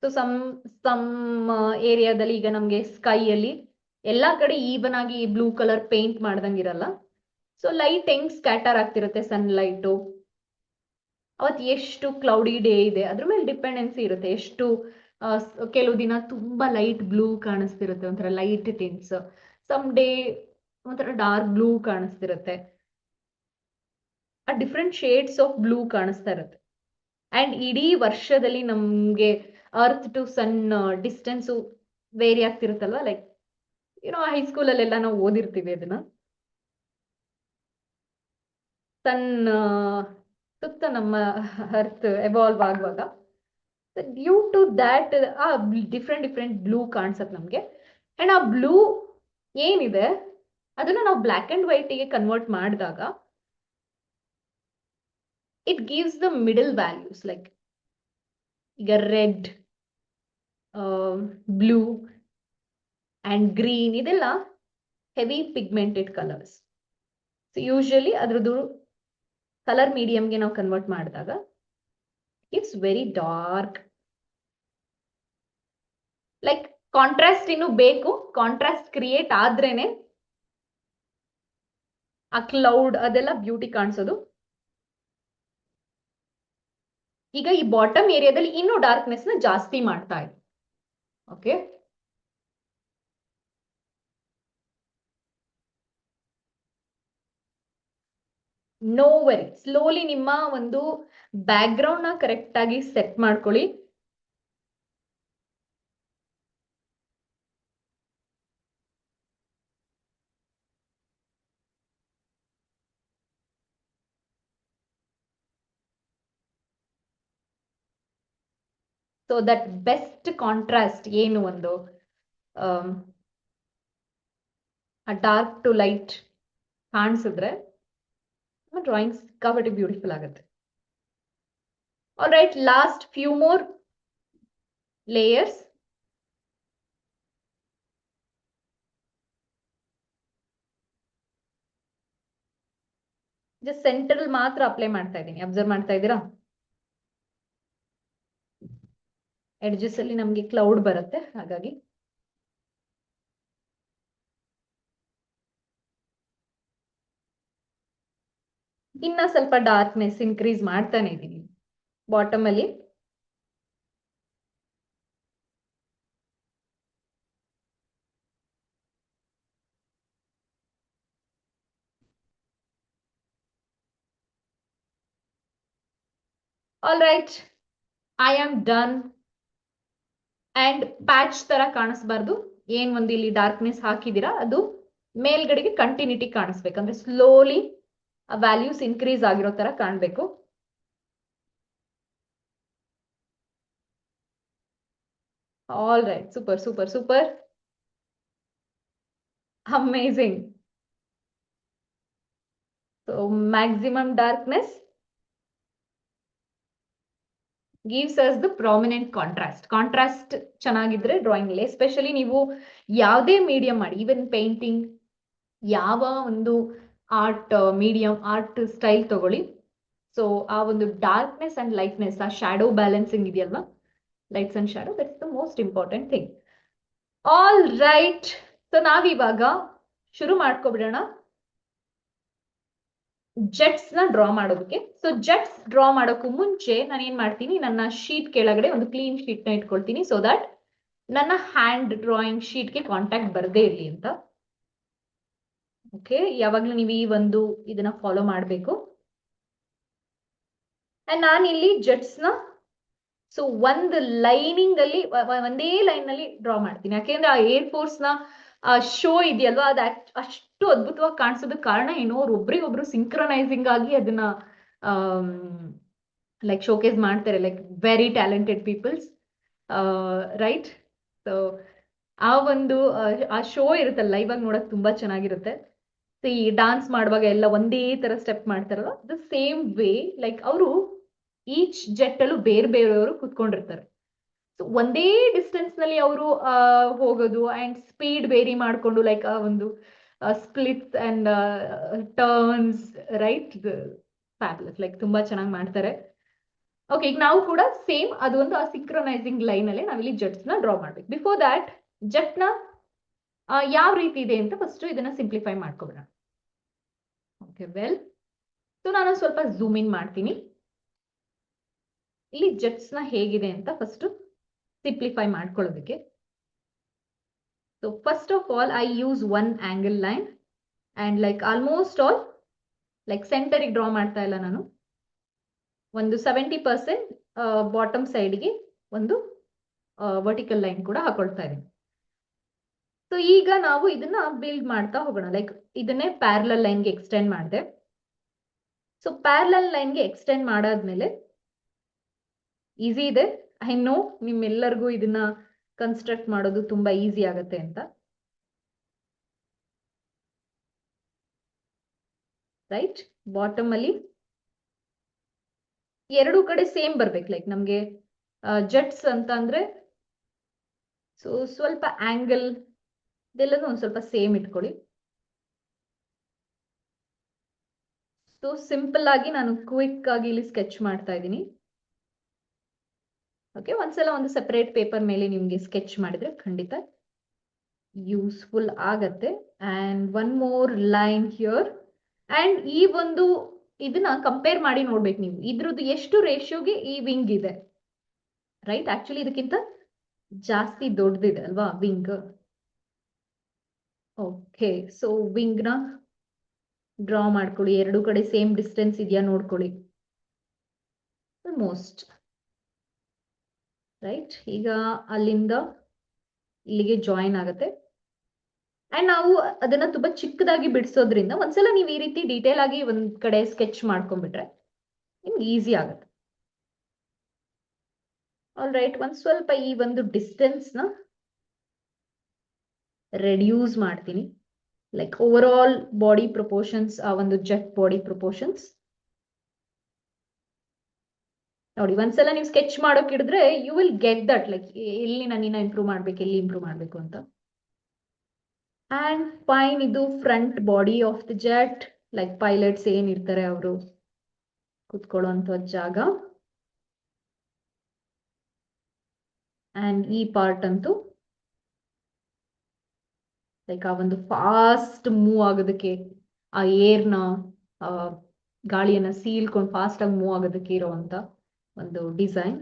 ಸೊ ಸಮ್ ಏರಿಯಾದಲ್ಲಿ ಈಗ ನಮ್ಗೆ ಸ್ಕೈ ಅಲ್ಲಿ ಎಲ್ಲಾ ಕಡೆ ಈವನ್ ಆಗಿ ಬ್ಲೂ ಕಲರ್ ಪೇಂಟ್ ಮಾಡ್ದಂಗಿರಲ್ಲ. ಸೊ ಲೈಟ್ ಹೆಂಗ್ ಸ್ಕ್ಯಾಟರ್ ಆಗ್ತಿರುತ್ತೆ, ಸನ್ಲೈಟು ಅವತ್ತು ಎಷ್ಟು ಕ್ಲೌಡಿ ಡೇ ಇದೆ ಅದ್ರ ಮೇಲೆ ಡಿಪೆಂಡೆನ್ಸಿ ಇರುತ್ತೆ. ಎಷ್ಟು ಕೆಲವು ದಿನ ತುಂಬಾ ಲೈಟ್ ಬ್ಲೂ ಕಾಣಿಸ್ತಿರುತ್ತೆ, ಒಂಥರ ಲೈಟ್ ಟಿಂಟ್ಸ್. ಸಮ್ ಡೇ ಒಂಥರ ಡಾರ್ಕ್ ಬ್ಲೂ ಕಾಣಿಸ್ತಿರುತ್ತೆ. ಆ ಡಿಫ್ರೆಂಟ್ ಶೇಡ್ಸ್ ಆಫ್ ಬ್ಲೂ ಕಾಣಿಸ್ತಾ ಇರುತ್ತೆ. ಅಂಡ್ ಇಡೀ ವರ್ಷದಲ್ಲಿ ನಮ್ಗೆ earth to sun distance vary ಆಗ್ತಿರುತ್ತಲ್ವಾ. ಲೈಕ್ ಹೈಸ್ಕೂಲಲ್ಲೆಲ್ಲ ನಾವು ಓದಿರ್ತೀವಿ ಅದನ್ನ. ಸನ್ ಸುತ್ತ ನಮ್ಮ ಅರ್ತ್ ಎವಾಲ್ವ್ ಆಗುವಾಗ ಡ್ಯೂ ಟು ದ್ಯಾಟ್ ಆ ಡಿಫ್ರೆಂಟ್ ಬ್ಲೂ ಕಾಣಿಸತ್ ನಮ್ಗೆ. ಅಂಡ್ ಆ ಬ್ಲೂ ಏನಿದೆ ಅದನ್ನ ನಾವು ಬ್ಲ್ಯಾಕ್ ಅಂಡ್ ವೈಟ್ಗೆ ಕನ್ವರ್ಟ್ ಮಾಡಿದಾಗ it gives the middle values. Like ಈಗ ರೆಡ್, ಬ್ಲೂ ಅಂಡ್ ಗ್ರೀನ್ ಇದೆಲ್ಲ heavy pigmented colours. So usually ಅದ್ರದ್ದು ಕಲರ್ ಮೀಡಿಯಂಗೆ ನಾವು ಕನ್ವರ್ಟ್ ಮಾಡಿದಾಗ it's very dark. Like contrast ಇನ್ನು ಬೇಕು, ಕಾಂಟ್ರಾಸ್ಟ್ ಕ್ರಿಯೇಟ್ ಆದ್ರೇನೆ ಆ ಕ್ಲೌಡ್ ಅದೆಲ್ಲ ಬ್ಯೂಟಿ ಕಾಣಿಸೋದು. ಈಗ ಈ ಬಾಟಮ್ ಏರಿಯಾದಲ್ಲಿ ಇನ್ನೂ ಡಾರ್ಕ್ನೆಸ್ ನ ಜಾಸ್ತಿ ಮಾಡ್ತಾ ಇದೆ. ಓಕೆ, ನೋ ವೆರಿ, ಸ್ಲೋಲಿ ನಿಮ್ಮ ಒಂದು ಬ್ಯಾಕ್ ಗ್ರೌಂಡ್ ನ ಕರೆಕ್ಟ್ ಆಗಿ ಸೆಟ್ ಮಾಡ್ಕೊಳ್ಳಿ. ಸೊ ದಟ್ ಬೆಸ್ಟ್ ಕಾಂಟ್ರಾಸ್ಟ್ ಏನು ಒಂದು ಡಾರ್ಕ್ ಟು ಲೈಟ್ ಕಾಣಿಸಿದ್ರೆ ಡ್ರಾಯಿಂಗ್ ಸಿಕ್ಕಾಪಟ್ಟೆ ಬ್ಯೂಟಿಫುಲ್ ಆಗುತ್ತೆ. All right, last few more layers. Just centre ಮಾತ್ರ ಅಪ್ಲೈ ಮಾಡ್ತಾ ಇದ್ದೀನಿ. ಅಬ್ಸರ್ವ್ ಮಾಡ್ತಾ ಇದ್ದೀರಾ, ಎಡ್ಜಸ್ ಅಲ್ಲಿ ನಮ್ಗೆ ಕ್ಲೌಡ್ ಬರುತ್ತೆ, ಹಾಗಾಗಿ ಇನ್ನ ಸ್ವಲ್ಪ ಡಾರ್ಕ್ನೆಸ್ ಇನ್ಕ್ರೀಸ್ ಮಾಡ್ತಾನೆ ಇದ್ದೀನಿ ಬಾಟಮ್ ಅಲ್ಲಿ. All right, I am done. And patch ತರ ಕಾಣಿಸ್ಬಾರ್ದು. ಏನ್ ಒಂದು ಇಲ್ಲಿ ಡಾರ್ಕ್ನೆಸ್ ಹಾಕಿದೀರಾ ಅದು ಮೇಲ್ಗಡೆಗೆ ಕಂಟಿನ್ಯೂಟಿ ಕಾಣಿಸ್ಬೇಕು, ಅಂದ್ರೆ ಸ್ಲೋಲಿ ವ್ಯಾಲ್ಯೂಸ್ ಇನ್ಕ್ರೀಸ್ ಆಗಿರೋ ತರ ಕಾಣ್ಬೇಕು. All right, super super super, amazing. So maximum darkness gives us the prominent contrast. Contrast ಚೆನ್ನಾಗಿದ್ರೆ ಡ್ರಾಯಿಂಗ್ ಅಲ್ಲಿ, ಎಸ್ಪೆಷಲಿ ನೀವು ಯಾವುದೇ ಮೀಡಿಯಂ ಮಾಡಿ, ಈವನ್ ಪೇಂಟಿಂಗ್, ಯಾವ ಒಂದು ಆರ್ಟ್ ಮೀಡಿಯಂ, ಆರ್ಟ್ ಸ್ಟೈಲ್ ತಗೊಳ್ಳಿ. ಸೊ ಆ ಒಂದು ಡಾರ್ಕ್ನೆಸ್ ಅಂಡ್ ಲೈಟ್ನೆಸ್, ಆ ಶಾಡೋ ಬ್ಯಾಲೆನ್ಸಿಂಗ್ ಇದೆಯಲ್ವಾ, lights and shadow, that's the most important thing. All right, so ನಾವಿವಾಗ ಶುರು ಮಾಡ್ಕೊಬಿಡೋಣ ಜೆಟ್ಸ್ ನ ಡ್ರಾ ಮಾಡೋದಕ್ಕೆ. ಸೊ ಜೆಟ್ಸ್ ಡ್ರಾ ಮಾಡೋಕ್ಕೂ ಮುಂಚೆ ನಾನು ಏನ್ ಮಾಡ್ತೀನಿ, ನನ್ನ ಶೀಟ್ ಕೆಳಗಡೆ ಒಂದು ಕ್ಲೀನ್ ಶೀಟ್ ನ ಇಟ್ಕೊಳ್ತೀನಿ, ಸೊ ದಟ್ ನನ್ನ ಹ್ಯಾಂಡ್ ಡ್ರಾಯಿಂಗ್ ಶೀಟ್ಗೆ ಕಾಂಟ್ಯಾಕ್ಟ್ ಬರದೇ ಇರಲಿ ಅಂತ. ಓಕೆ, ಯಾವಾಗ್ಲೂ ನೀವು ಈ ಒಂದು ಇದನ್ನ ಫಾಲೋ ಮಾಡಬೇಕು. ಅಂಡ್ ನಾನು ಇಲ್ಲಿ ಜೆಟ್ಸ್ ನ ಸೊ ಒಂದು ಲೈನಿಂಗ್ ಅಲ್ಲಿ ಒಂದೇ ಲೈನ್ ನಲ್ಲಿ ಡ್ರಾ ಮಾಡ್ತೀನಿ, ಯಾಕೆಂದ್ರೆ ಆ ಏರ್ ಫೋರ್ಸ್ ನ ಶೋ ಇದೆಯಲ್ವಾ, ಅದು ಅಷ್ಟು ಅದ್ಭುತವಾಗಿ ಕಾಣಿಸೋದಕ್ಕೆ ಕಾರಣ ಏನು, ಅವ್ರು ಒಬ್ರಿಗೊಬ್ರು ಸಿಂಕ್ರನೈಸಿಂಗ್ ಆಗಿ ಅದನ್ನ ಲೈಕ್ ಶೋಕೇಸ್ ಮಾಡ್ತಾರೆ, like very talented peoples, right. So ಆ ಒಂದು ಆ ಶೋ ಇರುತ್ತಲ್ಲ, ಇವಾಗ ನೋಡಕ್ ತುಂಬಾ ಚೆನ್ನಾಗಿರುತ್ತೆ. ಸೊ ಈ ಡಾನ್ಸ್ ಮಾಡುವಾಗ ಎಲ್ಲ ಒಂದೇ ತರ ಸ್ಟೆಪ್ ಮಾಡ್ತಾರಲ್ಲ, ದ ಸೇಮ್ ವೇ ಲೈಕ್ ಅವರು ಈಚ್ ಜೆಟ್ ಅಲ್ಲೂ ಬೇರೆ ಬೇರೆಯವರು ಕುತ್ಕೊಂಡಿರ್ತಾರೆ. ಸೊ ಒಂದೇ ಡಿಸ್ಟೆನ್ಸ್ ನಲ್ಲಿ ಅವರು ಹೋಗೋದು ಅಂಡ್ ಸ್ಪೀಡ್ ವೇರಿ ಮಾಡ್ಕೊಂಡು, ಲೈಕ್ ಆ ಒಂದು splits and turns, right, fabulous, like ತುಂಬಾ ಚೆನ್ನಾಗಿ ಮಾಡ್ತಾರೆ. ಓಕೆ, ಈಗ ನಾವು ಕೂಡ ಸೇಮ್ ಅದು ಒಂದು ಆ ಸಿಂಕ್ರೊನೈಸಿಂಗ್ ಲೈನ್ ಅಲ್ಲೇ ನಾವಿಲ್ಲಿ ಜೆಟ್ಸ್ ನ ಡ್ರಾ ಮಾಡ್ಬೇಕು. ಬಿಫೋರ್ ದ್ಯಾಟ್ ಜೆಟ್ ನ ಯಾವ ರೀತಿ ಇದೆ ಅಂತ ಫಸ್ಟ್ ಇದನ್ನ ಸಿಂಪ್ಲಿಫೈ ಮಾಡ್ಕೊಬಿಡೋಣ. ಓಕೆ, ವೆಲ್, ಸೊ ನಾನು ಸ್ವಲ್ಪ ಝೂಮ್ ಇನ್ ಮಾಡ್ತೀನಿ. ಇಲ್ಲಿ ಜೆಟ್ಸ್ ನ ಹೇಗಿದೆ ಅಂತ ಫಸ್ಟ್ ಸಿಂಪ್ಲಿಫೈ ಮಾಡ್ಕೊಳ್ಳೋದಕ್ಕೆ. So first of all I use one angle line and like almost all like ಸೆಂಟರಿಗೆ ಡ್ರಾ ಮಾಡ್ತಾ ಇಲ್ಲ ನಾನು, ಒಂದು 70% ಬಾಟಮ್ ಸೈಡ್ಗೆ ಒಂದು ವರ್ಟಿಕಲ್ ಲೈನ್ ಕೂಡ ಹಾಕೊಳ್ತಾ ಇದ್ದೀನಿ. ಸೊ ಈಗ ನಾವು ಇದನ್ನ ಬಿಲ್ಡ್ ಮಾಡ್ತಾ ಹೋಗೋಣ. ಲೈಕ್ ಇದನ್ನೇ ಪ್ಯಾರಲಲ್ ಲೈನ್ಗೆ ಎಕ್ಸ್ಟೆಂಡ್ ಮಾಡಿದೆ. ಸೊ ಪ್ಯಾರಲಲ್ ಲೈನ್ಗೆ ಎಕ್ಸ್ಟೆಂಡ್ ಮಾಡಾದ್ಮೇಲೆ ಈಸಿ ಇದೆ, ಐ ನೋ ನಿಮ್ಮೆಲ್ಲರಿಗೂ ಇದನ್ನ ಕನ್ಸ್ಟ್ರಕ್ಟ್ ಮಾಡೋದು ತುಂಬಾ ಈಸಿ ಆಗತ್ತೆ ಅಂತ, ರೈಟ್. ಬಾಟಮ್ ಅಲ್ಲಿ ಎರಡೂ ಕಡೆ ಸೇಮ್ ಬರ್ಬೇಕು, ಲೈಕ್ ನಮ್ಗೆ ಜೆಟ್ಸ್ ಅಂತ ಅಂದ್ರೆ ಸೊ ಸ್ವಲ್ಪ ಆಂಗಲ್ ಇದೆಲ್ಲನೂ ಒಂದ್ ಸ್ವಲ್ಪ ಸೇಮ್ ಇಟ್ಕೊಳ್ಳಿ. ಸೊ ಸಿಂಪಲ್ ಆಗಿ ನಾನು ಕ್ವಿಕ್ ಆಗಿ ಇಲ್ಲಿ ಸ್ಕೆಚ್ ಮಾಡ್ತಾ ಇದ್ದೀನಿ. ಓಕೆ, ಒಂದ್ಸಲ ಒಂದು ಸೆಪರೇಟ್ ಪೇಪರ್ ಮೇಲೆ ನಿಮ್ಗೆ ಸ್ಕೆಚ್ ಮಾಡಿದ್ರೆ ಖಂಡಿತ ಯೂಸ್ಫುಲ್ ಆಗತ್ತೆ. And one more line here. And ಈ ಒಂದು ಇದನ್ನ ಕಂಪೇರ್ ಮಾಡಿ ನೋಡ್ಬೇಕು ನೀವು, ಇದ್ರದ್ದು ಎಷ್ಟು ರೇಷಿಯೋಗೆ ಈ ವಿಂಗ್ ಇದೆ, ರೈಟ್. ಆಕ್ಚುಲಿ ಇದಕ್ಕಿಂತ ಜಾಸ್ತಿ ದೊಡ್ಡದಿದೆ ಅಲ್ವಾ ವಿಂಗ್. ಓಕೆ, ಸೊ ವಿಂಗ್ ನ ಡ್ರಾ ಮಾಡ್ಕೊಳ್ಳಿ, ಎರಡು ಕಡೆ ಸೇಮ್ ಡಿಸ್ಟೆನ್ಸ್ ಇದೆಯಾ ನೋಡ್ಕೊಳ್ಳಿ, ಆಲ್ಮೋಸ್ಟ್, ರೈಟ್. ಈಗ ಅಲ್ಲಿಂದ ಇಲ್ಲಿಗೆ ಜಾಯಿನ್ ಆಗತ್ತೆ. ಅಂಡ್ ನಾವು ಅದನ್ನ ತುಂಬಾ ಚಿಕ್ಕದಾಗಿ ಬಿಡಿಸೋದ್ರಿಂದ ಒಂದ್ಸಲ ನೀವು ಈ ರೀತಿ ಡೀಟೇಲ್ ಆಗಿ ಒಂದ್ ಕಡೆ ಸ್ಕೆಚ್ ಮಾಡ್ಕೊಂಡ್ಬಿಟ್ರೆ ನಿಮ್ಗೆ ಈಸಿ ಆಗುತ್ತೆ. ಆಲ್ ರೈಟ್, ಒಂದ್ ಸ್ವಲ್ಪ ಈ ಒಂದು ಡಿಸ್ಟೆನ್ಸ್ ನ ರೆಡ್ಯೂಸ್ ಮಾಡ್ತೀನಿ, like over all body proportions, ಆ ಒಂದು ಜೆಟ್ ಬಾಡಿ ಪ್ರಪೋರ್ಷನ್ಸ್ ನೋಡಿ. ಒಂದ್ಸಲ ನೀವು ಸ್ಕೆಚ್ ಮಾಡೋಕೆ ಹಿಡಿದ್ರೆ you will get that, like ಎಲ್ಲಿ ನಾನು ಇಂಪ್ರೂವ್ ಮಾಡ್ಬೇಕು, ಎಲ್ಲಿ ಇಂಪ್ರೂವ್ ಮಾಡ್ಬೇಕು ಅಂತ. ಅಂಡ್ ಫೈನ್, ಇದು front body of the jet, like pilots ಏನಿರ್ತಾರೆ ಅವರು ಕುತ್ಕೊಳ್ಳುವಂತ ಜಾಗ. ಅಂಡ್ ಈ ಪಾರ್ಟ್ ಅಂತೂ ಲೈಕ್ ಆ ಒಂದು ಫಾಸ್ಟ್ ಮೂವ್ ಆಗೋದಕ್ಕೆ, ಆ ಏರ್ನ ಗಾಳಿಯನ್ನ ಸೀಲ್ಕೊಂಡು ಫಾಸ್ಟ್ ಆಗಿ ಮೂವ್ ಆಗೋದಕ್ಕೆ ಇರುವಂತ ಒಂದು ಡಿಸೈನ್.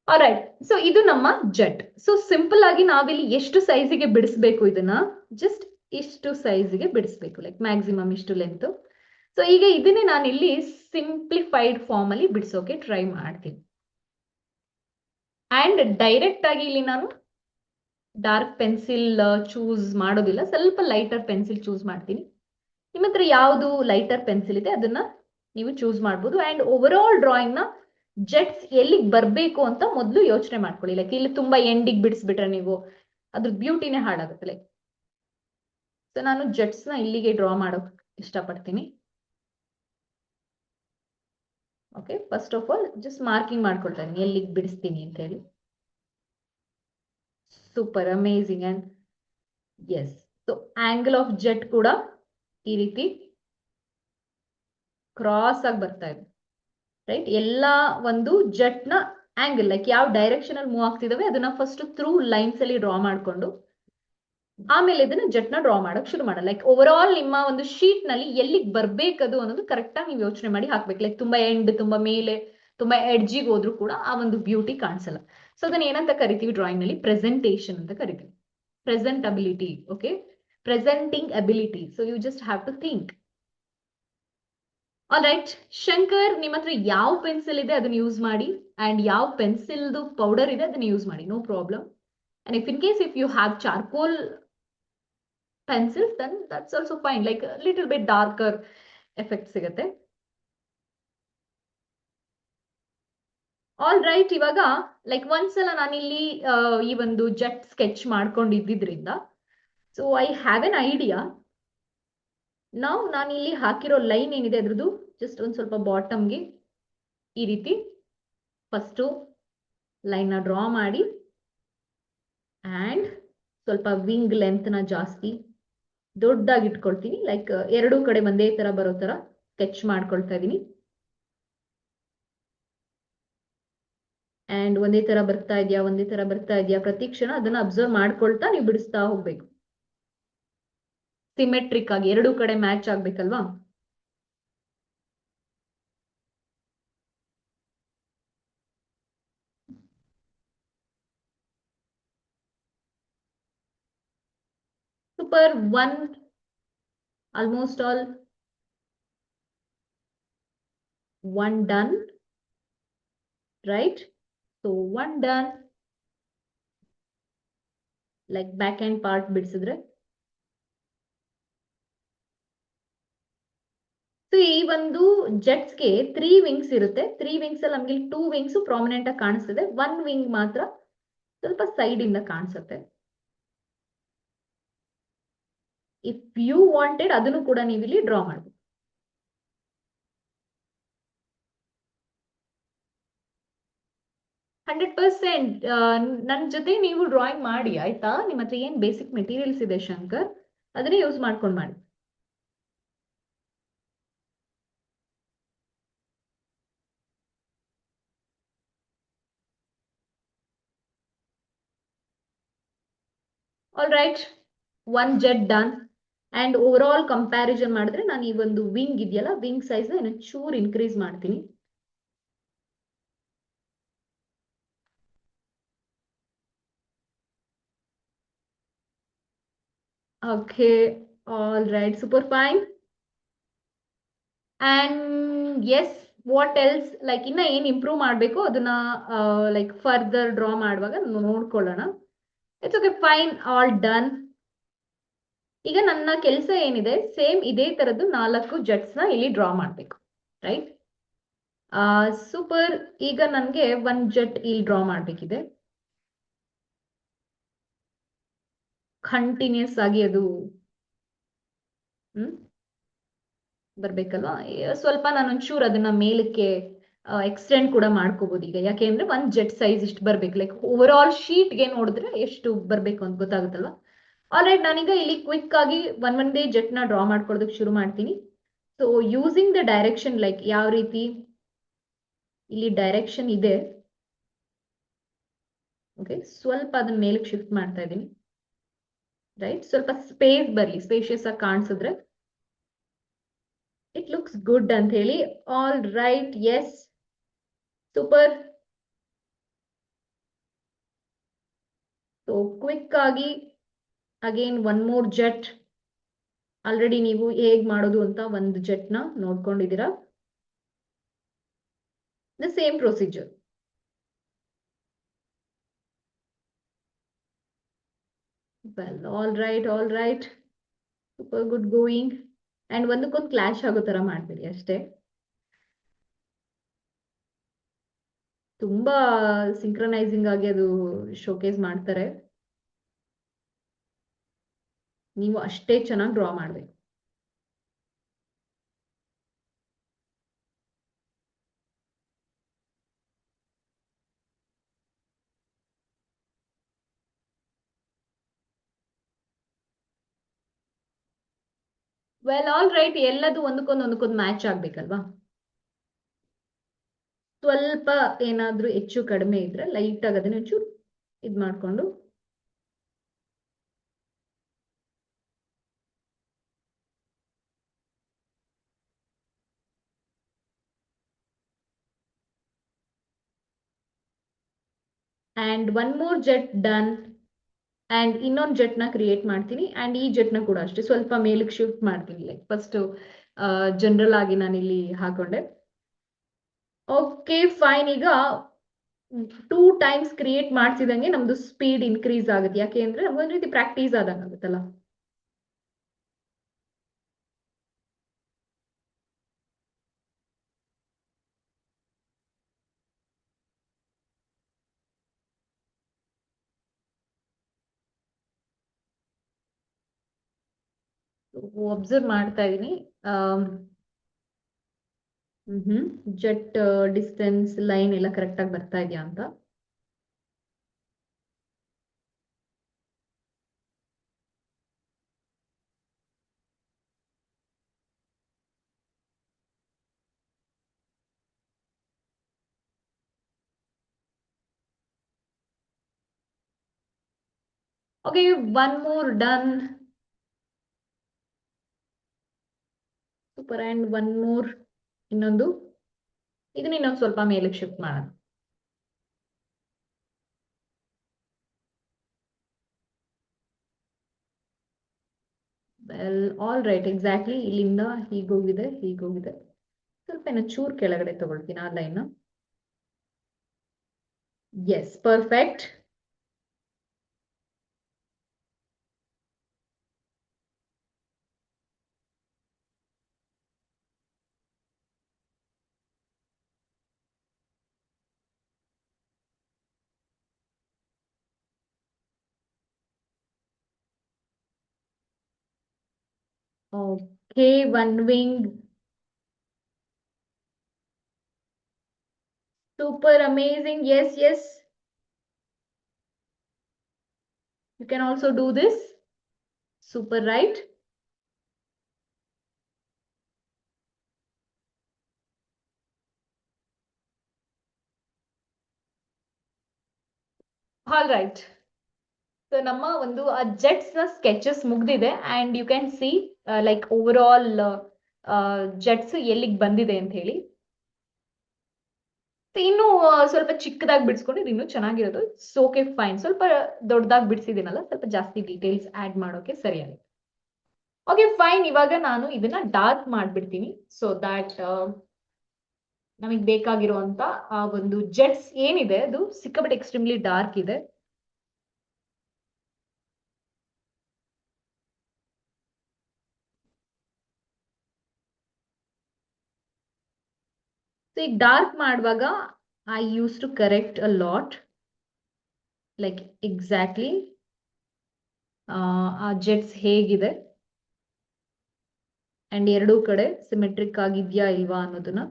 ಆಲ್ರೈಟ್, ಸೊ ಇದು ನಮ್ಮ ಜೆಟ್. ಸೊ ಸಿಂಪಲ್ ಆಗಿ ನಾವಿಲ್ಲಿ ಎಷ್ಟು ಸೈಜಿಗೆ ಬಿಡಿಸ್ಬೇಕು ಇದನ್ನ, ಜಸ್ಟ್ ಇಷ್ಟು ಸೈಜಿಗೆ ಬಿಡಿಸ್ಬೇಕು, ಲೈಕ್ ಮ್ಯಾಕ್ಸಿಮಮ್ ಇಷ್ಟು ಲೆಂತ್. ಸೊ ಈಗ ಇದನ್ನೇ ನಾನು ಇಲ್ಲಿ ಸಿಂಪ್ಲಿಫೈಡ್ ಫಾರ್ಮ್ ಅಲ್ಲಿ ಬಿಡಿಸೋಕೆ ಟ್ರೈ ಮಾಡ್ತೀನಿ. ಅಂಡ್ ಡೈರೆಕ್ಟ್ ಆಗಿ ಇಲ್ಲಿ ನಾನು ಡಾರ್ಕ್ ಪೆನ್ಸಿಲ್ ಚೂಸ್ ಮಾಡೋದಿಲ್ಲ, ಸ್ವಲ್ಪ ಲೈಟರ್ ಪೆನ್ಸಿಲ್ ಚೂಸ್ ಮಾಡ್ತೀನಿ. ನಿಮ್ಮ ಹತ್ರ ಯಾವುದು ಲೈಟರ್ ಪೆನ್ಸಿಲ್ ಇದೆ ಅದನ್ನ ನೀವು ಚೂಸ್ ಮಾಡ್ಬೋದು. ಅಂಡ್ ಓವರ್ ಆಲ್ ಡ್ರಾಯಿಂಗ್ ನ ಜೆಟ್ಸ್ ಎಲ್ಲಿಗೆ ಬರಬೇಕು ಅಂತ ಮೊದಲು ಯೋಚನೆ ಮಾಡ್ಕೊಳ್ಳಿ. ಲೈಕ್ ಇಲ್ಲಿ ತುಂಬಾ ಎಂಡಿಗೆ ಬಿಡಿಸ್ಬಿಟ್ರೆ ನೀವು ಅದ್ರ ಬ್ಯೂಟಿನೇ ಹಾಳಾಗುತ್ತೆ. ಲೈಕ್ ಸೊ ನಾನು ಜೆಟ್ಸ್ ನ ಇಲ್ಲಿಗೆ ಡ್ರಾ ಮಾಡೋಕೆ ಇಷ್ಟಪಡ್ತೀನಿ. Okay, first of all just marking ಮಾಡ್ಕೊಳ್ತಾ ಇದ್ದೀನಿ ಎಲ್ಲಿಗೆ ಬಿಡಿಸ್ತೀನಿ ಅಂತ ಹೇಳಿ. Super amazing. And yes, so angle of jet ಕೂಡ ಈ ರೀತಿ ಕ್ರಾಸ್ ಆಗಿ ಬರ್ತಾ ಇದೆ, ರೈಟ್? ಎಲ್ಲ ಒಂದು ಜೆಟ್ ನ ಆಂಗಲ್ ಲೈಕ್ ಯಾವ ಡೈರೆಕ್ಷನ್ ಅಲ್ಲಿ ಮೂವ್ ಆಗ್ತಿದಾವೆ ಅದನ್ನ ಫಸ್ಟ್ ಥ್ರೂ ಲೈನ್ಸ್ ಅಲ್ಲಿ ಡ್ರಾ ಮಾಡ್ಕೊಂಡು ಆಮೇಲೆ ಇದನ್ನ ಜೆಟ್ ನ ಡ್ರಾ ಮಾಡಕ್ ಶುರು ಮಾಡಲ್ಲ. ಲೈಕ್ ಓವರ್ ಆಲ್ ನಿಮ್ಮ ಒಂದು ಶೀಟ್ ನಲ್ಲಿ ಎಲ್ಲಿಗೆ ಬರ್ಬೇಕದು ಅನ್ನೋದು ಕರೆಕ್ಟ್ ಆಗಿ ನೀವು ಯೋಚನೆ ಮಾಡಿ ಹಾಕ್ಬೇಕು. ಲೈಕ್ ತುಂಬಾ ಎಂಡ್, ತುಂಬಾ ಮೇಲೆ, ತುಂಬಾ ಎಡ್ಜಿಗೆ ಹೋದ್ರು ಕೂಡ ಆ ಒಂದು ಬ್ಯೂಟಿ ಕಾಣಿಸಲ್ಲ. ಸೊ ಅದನ್ನ ಏನಂತ ಕರಿತೀವಿ ಡ್ರಾಯಿಂಗ್ ನಲ್ಲಿ? ಪ್ರೆಸೆಂಟೇಶನ್ ಅಂತ ಕರಿತೀವಿ. Presentability. Okay, presenting ability. So you just have to think. All right Shankar, ನಿಮ್ಮ ಹತ್ರ ಯಾವ ಪೆನ್ಸಿಲ್ ಇದೆ ಅದನ್ನ ಯೂಸ್ ಮಾಡಿ, ಅಂಡ್ ಯಾವ ಪೆನ್ಸಿಲ್ದು ಪೌಡರ್ ಇದೆ ಅದನ್ನ ಯೂಸ್ ಮಾಡಿ, no problem. And if in case if you have charcoal pencils, then that's also fine. Like a little bit darker effect ಸಿಗುತ್ತೆ. ಆಲ್ ರೈಟ್, ಇವಾಗ ಲೈಕ್ ಒಂದ್ಸಲ ನಾನಿಲ್ಲಿ ಈ ಒಂದು ಜೆಟ್ ಸ್ಕೆಚ್ ಮಾಡ್ಕೊಂಡಿದ್ದಿದ್ರಿಂದ so I have an idea. ನಾವು ನಾನಿಲ್ಲಿ ಹಾಕಿರೋ ಲೈನ್ ಏನಿದೆ ಅದ್ರದ್ದು ಜಸ್ಟ್ ಒಂದ್ ಸ್ವಲ್ಪ ಬಾಟಮ್ಗೆ ಈ ರೀತಿ ಫಸ್ಟು ಲೈನ್ ನ ಡ್ರಾ ಮಾಡಿ ಅಂಡ್ ಸ್ವಲ್ಪ ವಿಂಗ್ ಲೆಂತ್ ನ ಜಾಸ್ತಿ ದೊಡ್ಡದಾಗಿ ಇಟ್ಕೊಳ್ತೀನಿ. ಲೈಕ್ ಎರಡೂ ಕಡೆ ಒಂದೇ ತರ ಬರೋ ತರ ಸ್ಕೆಚ್ ಮಾಡ್ಕೊಳ್ತಾ ಇದೀನಿ. ಅಂಡ್ ಒಂದೇ ತರ ಬರ್ತಾ ಇದೆಯಾ, ಒಂದೇ ತರ ಬರ್ತಾ ಇದೆಯಾ ಪ್ರತಿ ಕ್ಷಣ ಅದನ್ನ ಅಬ್ಸರ್ವ್ ಮಾಡ್ಕೊಳ್ತಾ ನೀವು ಬಿಡಿಸ್ತಾ ಹೋಗ್ಬೇಕು. ಸಿಮೆಟ್ರಿಕ್ ಆಗಿ ಎರಡೂ ಕಡೆ ಮ್ಯಾಚ್ ಆಗ್ಬೇಕಲ್ವಾ? Super. Almost all one done, right? So one done. Like back end part ಬಿಡಿಸಿದ್ರೆ ಸೊ ಈ ಒಂದು ಜೆಟ್ಸ್ಗೆ 3 ವಿಂಗ್ಸ್ ಇರುತ್ತೆ. 3 ವಿಂಗ್ಸ್ ಅಲ್ಲಿ ನಮ್ಗೆ 2 ವಿಂಗ್ಸ್ ಪ್ರಾಮಿನೆಂಟ್ ಆಗಿ ಕಾಣಿಸ್ತಿದೆ, 1 ವಿಂಗ್ ಮಾತ್ರ ಸ್ವಲ್ಪ ಸೈಡ್ ಇಂದ ಕಾಣಿಸುತ್ತೆ. ಇಫ್ ಯು ವಾಂಟೆಡ್ ಅದನ್ನು ಕೂಡ ನೀವು ಇಲ್ಲಿ ಡ್ರಾ ಮಾಡಬಹುದು. 100% ನನ್ನ ಜೊತೆ ನೀವು ಡ್ರಾಯಿಂಗ್ ಮಾಡಿ ಆಯ್ತಾ? ನಿಮ್ಮ ಹತ್ರ ಏನ್ ಬೇಸಿಕ್ ಮೆಟೀರಿಯಲ್ಸ್ ಇದೆ ಶಂಕರ್, ಅದನ್ನೇ ಯೂಸ್ ಮಾಡ್ಕೊಂಡು ಮಾಡಿ. All right, one jet done. And overall comparison ಮಾಡಿದ್ರೆ ನಾನು ಈ ಒಂದು ವಿಂಗ್ ಇದೆಯಲ್ಲ, ವಿಂಗ್ ಸೈಜ್ ಚೂರ್ ಇನ್ಕ್ರೀಸ್ ಮಾಡ್ತೀನಿ. Okay, all right, super fine. And yes, what else? Like ಇನ್ನ ಏನ್ ಇಂಪ್ರೂವ್ ಮಾಡ್ಬೇಕು ಅದನ್ನ ಲೈಕ್ ಫರ್ದರ್ ಡ್ರಾ ಮಾಡುವಾಗ ನೋಡ್ಕೊಳ್ಳೋಣ. It's okay, fine, all done. ಈಗ ನನ್ನ ಕೆಲಸ ಏನಿದೆ, ಸೇಮ್ ಇದೇ ತರದ್ದು 4 ಜೆಟ್ಸ್ ನ ಇಲ್ಲಿ ಡ್ರಾ ಮಾಡ್ಬೇಕು, ರೈಟ್? ಸೂಪರ್. ಈಗ ನನ್ಗೆ 1 ಜೆಟ್ ಇಲ್ಲಿ ಡ್ರಾ ಮಾಡ್ಬೇಕಿದೆ. ಕಂಟಿನ್ಯೂಸ್ ಆಗಿ ಅದು ಬರ್ಬೇಕಲ್ವಾ? ಸ್ವಲ್ಪ ನಾನು ಒಂಚೂರು ಅದನ್ನ ಮೇಲಕ್ಕೆ ಎಕ್ಸ್ಟೆಂಡ್ ಕೂಡ ಮಾಡ್ಕೋಬಹುದು ಈಗ. ಯಾಕೆಂದ್ರೆ 1 ಜೆಟ್ ಸೈಜ್ ಇಷ್ಟು ಬರ್ಬೇಕು. ಲೈಕ್ ಓವರ್ ಆಲ್ ಶೀಟ್ಗೆ ನೋಡಿದ್ರೆ ಎಷ್ಟು ಬರ್ಬೇಕು ಅಂತ ಗೊತ್ತಾಗುತ್ತಲ್ವಾ? ಆಲ್ರೈಟ್, ನಾನೀಗ ಇಲ್ಲಿ ಕ್ವಿಕ್ ಆಗಿ ಒಂದೇ ಜೆಟ್ ನ ಡ್ರಾ ಮಾಡ್ಕೊಳ್ಳೋದಕ್ಕೆ ಶುರು ಮಾಡ್ತೀನಿ. So using the direction, like ಯಾವ ರೀತಿ ಇಲ್ಲಿ ಡೈರೆಕ್ಷನ್ ಇದೆ, ಓಕೆ, ಸ್ವಲ್ಪ ಅದನ್ನ ಮೇಲಕ್ಕೆ ಶಿಫ್ಟ್ ಮಾಡ್ತಾ ಇದ್ದೀನಿ, ರೈಟ್? ಸ್ವಲ್ಪ ಸ್ಪೇಸ್ ಬರ್ಲಿ, ಸ್ಪೇಷಿಯಸ್ ಆಗಿ ಕಾಣಿಸಿದ್ರೆ ಇಟ್ ಲುಕ್ಸ್ ಗುಡ್ ಅಂತ ಹೇಳಿ. All right, yes, super. So quick ಆಗಿ ಅಗೇನ್ 1 more ಜೆಟ್ ಆಲ್ರೆಡಿ ನೀವು ಹೇಗ್ ಮಾಡೋದು ಅಂತ ಒಂದು ಜೆಟ್ನ ನೋಡ್ಕೊಂಡಿದ್ದೀರಾ. The same procedure. Well, all right, super good going. And ಒಂದಕ್ಕೊಂದು ಕ್ಲಾಶ್ ಆಗೋ ತರ ಮಾಡ್ಬೇಡಿ ಅಷ್ಟೇ. ತುಂಬಾ ಸಿಂಕ್ರನೈಸಿಂಗ್ ಆಗಿ ಅದು ಶೋಕೇಸ್ ಮಾಡ್ತಾರೆ. ನೀವು ಅಷ್ಟೇ ಚೆನ್ನಾಗಿ ಡ್ರಾ ಮಾಡ್ಬೇಕು. ವೆಲ್, ಆಲ್ ರೈಟ್, ಎಲ್ಲದು ಒಂದಕ್ಕೊಂದು ಮ್ಯಾಚ್ ಆಗ್ಬೇಕಲ್ವಾ. ಸ್ವಲ್ಪ ಏನಾದ್ರೂ ಹೆಚ್ಚು ಕಡಿಮೆ ಇದ್ರೆ ಲೈಟ್ ಆಗಿ ಅದನ್ನ ಒಂಚೂರು ಇದ್ ಮಾಡ್ಕೊಂಡು and one more jet done. And ಇನ್ನೊಂದು ಜೆಟ್ ನ ಕ್ರಿಯೇಟ್ ಮಾಡ್ತೀನಿ. ಅಂಡ್ ಈ ಜೆಟ್ ನ ಕೂಡ ಅಷ್ಟೇ ಸ್ವಲ್ಪ ಮೇಲಕ್ಕೆ ಶಿಫ್ಟ್ ಮಾಡ್ತೀನಿ. ಲೈಕ್ ಫಸ್ಟ್ ಜನರಲ್ ಆಗಿ ನಾನು ಇಲ್ಲಿ ಹಾಕೊಂಡೆ. Okay fine. ಈಗ 2 ಟೈಮ್ಸ್ ಕ್ರಿಯೇಟ್ ಮಾಡ್ಸಿದಂಗೆ ನಮ್ದು ಸ್ಪೀಡ್ ಇನ್ಕ್ರೀಸ್ ಆಗುತ್ತೆ. ಯಾಕೆ ಅಂದ್ರೆ ನಮ್ಗೊಂದ್ ರೀತಿ ಪ್ರಾಕ್ಟೀಸ್ ಆದಂಗ ಆಗುತ್ತಲ್ಲ. ಒಬ್ಸರ್ವ್ ಮಾಡ್ತಾ ಇದೀನಿ. ಜೆಟ್ ಡಿಸ್ಟೆನ್ಸ್ ಲೈನ್ ಎಲ್ಲ ಕರೆಕ್ಟ್ ಆಗಿ ಬರ್ತಾ ಇದೆಯಾ ಅಂತ. Okay, one more done. Super. And one more ಇನ್ನೊಂದು. ಇದನ್ನ ಇನ್ನೊಂದು ಸ್ವಲ್ಪ ಮೇಲಕ್ಕೆ ಶಿಫ್ಟ್ ಮಾಡೋಣ. ವೆಲ್, ಆಲ್ ರೈಟ್, ಎಕ್ಸಾಕ್ಟ್ಲಿ ಇಲ್ಲಿಂದ ಹೀಗೋಗಿದೆ. ಸ್ವಲ್ಪ ಏನೋ ಚೂರ್ ಕೆಳಗಡೆ ತಗೊಳ್ತೀನಿ ಆ line. Yes, perfect. Okay, one wing. Super amazing. Yes, you can also do this. Super, right? All right. So ನಮ್ಮ ಒಂದು ಆ ಜೆಟ್ಸ್ ನ ಸ್ಕೆಚಸ್ ಮುಗ್ದಿದೆ. And you can see like over all jets ಎಲ್ಲಿಗೆ ಬಂದಿದೆ ಅಂತ ಹೇಳಿ. ಇನ್ನು ಸ್ವಲ್ಪ ಚಿಕ್ಕದಾಗಿ ಬಿಡಿಸ್ಕೊಂಡು ಇನ್ನು ಚೆನ್ನಾಗಿರೋದು. Okay fine. ಸ್ವಲ್ಪ ದೊಡ್ಡದಾಗಿ ಬಿಡಿಸಿದ್ದೀನಲ್ಲ, ಸ್ವಲ್ಪ ಜಾಸ್ತಿ ಡೀಟೇಲ್ಸ್ ಆಡ್ ಮಾಡೋಕೆ ಸರಿಯಾಗಿದೆ. Okay fine. ಇವಾಗ ನಾನು ಇದನ್ನ ಡಾರ್ಕ್ ಮಾಡ್ಬಿಡ್ತೀನಿ. ಸೊ ದಾಟ್ ನಮಗೆ ಬೇಕಾಗಿರುವಂತ ಆ ಒಂದು ಜೆಟ್ಸ್ ಏನಿದೆ ಅದು ಸಿಕ್ಕಾಪಟ್ಟೆ ಎಕ್ಸ್ಟ್ರೀಮ್ಲಿ ಡಾರ್ಕ್ ಇದೆ. ಸೊ ಈಗ ಡಾರ್ಕ್ ಮಾಡುವಾಗ I use to correct a lot. Like exactly ಆ ಜೆಟ್ಸ್ ಹೇಗಿದೆ ಅಂಡ್ ಎರಡೂ ಕಡೆ ಸಿಮೆಟ್ರಿಕ್ ಆಗಿದ್ಯಾ ಇಲ್ವಾ ಅನ್ನೋದನ್ನ.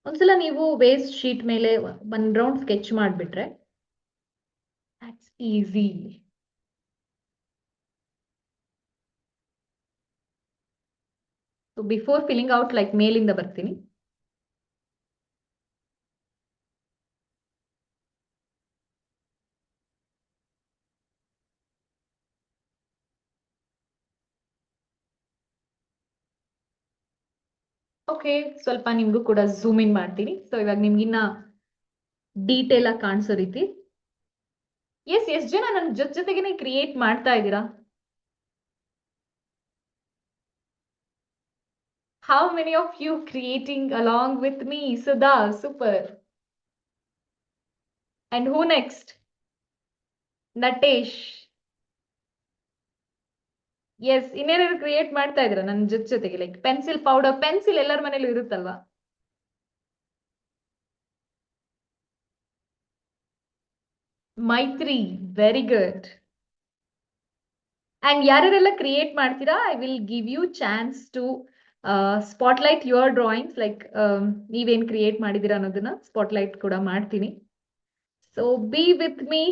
ಒಂದ್ಸಲ ನೀವು ವೇಸ್ಟ್ ಶೀಟ್ ಮೇಲೆ ಒನ್ ರೌಂಡ್ ಸ್ಕೆಚ್ ಮಾಡಿಬಿಟ್ರೆ that's easy. So before filling out, like ಮೇಲಿಂದ ಬರ್ತೀನಿ. ಓಕೆ, ಸ್ವಲ್ಪ ನಿಮ್ಗೂ ಕೂಡ ಝೂಮ್ ಇನ್ ಮಾಡ್ತೀನಿ. ಸೊ ಇವಾಗ ನಿಮ್ಗಿನ್ನ ಡೀಟೇಲ್ ಆಗಿ ಕಾಣಿಸೋ ರೀತಿ. ಎಸ್, ಎಷ್ಟು ಜನ ನನ್ನ ಜೊತೆಗೇನೆ ಕ್ರಿಯೇಟ್ ಮಾಡ್ತಾ ಇದ್ದೀರಾ? How many of you creating along with me? Sudha, super. And who next? Natesh. Yes, ಇನ್ನೇನಾದ್ರು ಕ್ರಿಯೇಟ್ ಮಾಡ್ತಾ ಇದ್ದೀರಾ ನನ್ನ ಜೊತೆಗೆ? ಲೈಕ್ ಪೆನ್ಸಿಲ್, ಪೌಡರ್, ಪೆನ್ಸಿಲ್ ಎಲ್ಲರ ಮನೇಲೂ ಇರುತ್ತಲ್ವಾ? Maithri, very good. ಅಂಡ್ ಯಾರ್ಯಾರೆಲ್ಲ ಕ್ರಿಯೇಟ್ ಮಾಡ್ತೀರಾ, I will give you chance to spotlight your drawings. Like ನೀವೇನ್ ಕ್ರಿಯೇಟ್ ಮಾಡಿದೀರಾ ಅನ್ನೋದನ್ನ ಸ್ಪಾಟ್ಲೈಟ್ ಕೂಡ ಮಾಡ್ತೀನಿ. ಸೊ ಬಿ ವಿತ್ ಮೀ,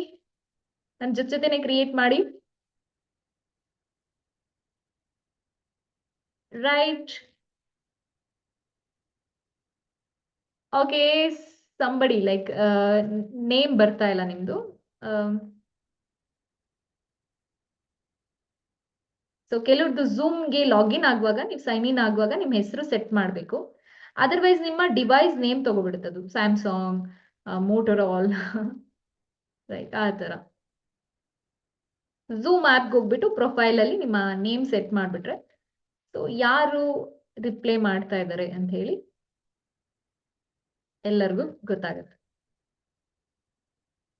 ನನ್ನ ಜೊತೆನೆ ಕ್ರಿಯೇಟ್ ಮಾಡಿ. Right. Okay, somebody like name ಬರ್ತಾ ಇಲ್ಲ ನಿಮ್ದು. ಸೊ ಕೆಲವ್ರದ್ದು ಝೂಮ್ಗೆ ಲಾಗಿನ್ ಆಗುವಾಗ, ನೀವು ಸೈನ್ ಇನ್ ಆಗುವಾಗ ನಿಮ್ಮ ಹೆಸರು ಸೆಟ್ ಮಾಡಬೇಕು. ಅದರ್ವೈಸ್ ನಿಮ್ಮ ಡಿವೈಸ್ ನೇಮ್ ತಗೋಬಿಡುತ್ತದು, ಸ್ಯಾಮ್ಸಂಗ್, ಮೋಟೋರಾಲ್ ರೈಟ್, ಆ ಥರ. ಝೂಮ್ ಆ್ಯಪ್ಗೆ ಹೋಗ್ಬಿಟ್ಟು ಪ್ರೊಫೈಲ್ ಅಲ್ಲಿ ನಿಮ್ಮ ನೇಮ್ ಸೆಟ್ ಮಾಡಿಬಿಟ್ರೆ ಸೊ ಯಾರು ರಿಪ್ಲೈ ಮಾಡ್ತಾ ಇದ್ದಾರೆ ಅಂತ ಹೇಳಿ ಎಲ್ಲರಿಗೂ ಗೊತ್ತಾಗುತ್ತೆ.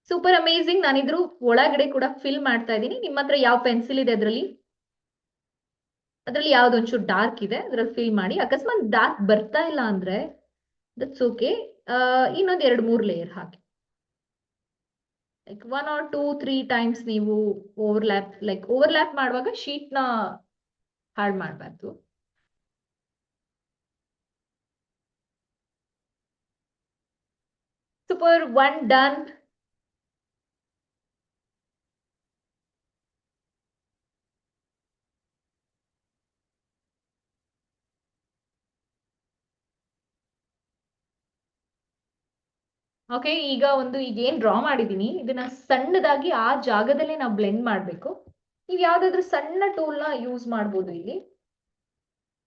Super amazing. ನಾನಿದ್ರು ಒಳಗಡೆ ಕೂಡ ಫಿಲ್ ಮಾಡ್ತಾ ಇದ್ದೀನಿ. ನಿಮ್ಮ ಹತ್ರ ಯಾವ ಪೆನ್ಸಿಲ್ ಇದೆ ಅದರಲ್ಲಿ ಯಾವ್ದೊಂಚೂರು ಡಾರ್ಕ್ ಇದೆ ಅದ್ರಲ್ಲಿ ಫಿಲ್ ಮಾಡಿ. ಅಕಸ್ಮಾತ್ ಡಾರ್ಕ್ ಬರ್ತಾ ಇಲ್ಲ ಅಂದ್ರೆ ದಟ್ಸ್ ಓಕೆ, ಇನ್ನೊಂದು 2-3 layer hockey. Like 1 or 2-3 times ನೀವು ಓವರ್ಲ್ಯಾಪ್ ಮಾಡುವಾಗ ಶೀಟ್ ನ ಹಾಳು ಮಾಡಬಾರ್ದು. Super, 1 done. ಓಕೆ, ಈಗ ಏನ್ ಡ್ರಾ ಮಾಡಿದೀನಿ ಇದನ್ನ ಸಣ್ಣದಾಗಿ ಆ ಜಾಗದಲ್ಲೇ ನಾವು ಬ್ಲೆಂಡ್ ಮಾಡಬೇಕು. ನೀವು ಯಾವ್ದಾದ್ರು ಸಣ್ಣ ಟೂಲ್ ನ ಯೂಸ್ ಮಾಡ್ಬೋದು. ಇಲ್ಲಿ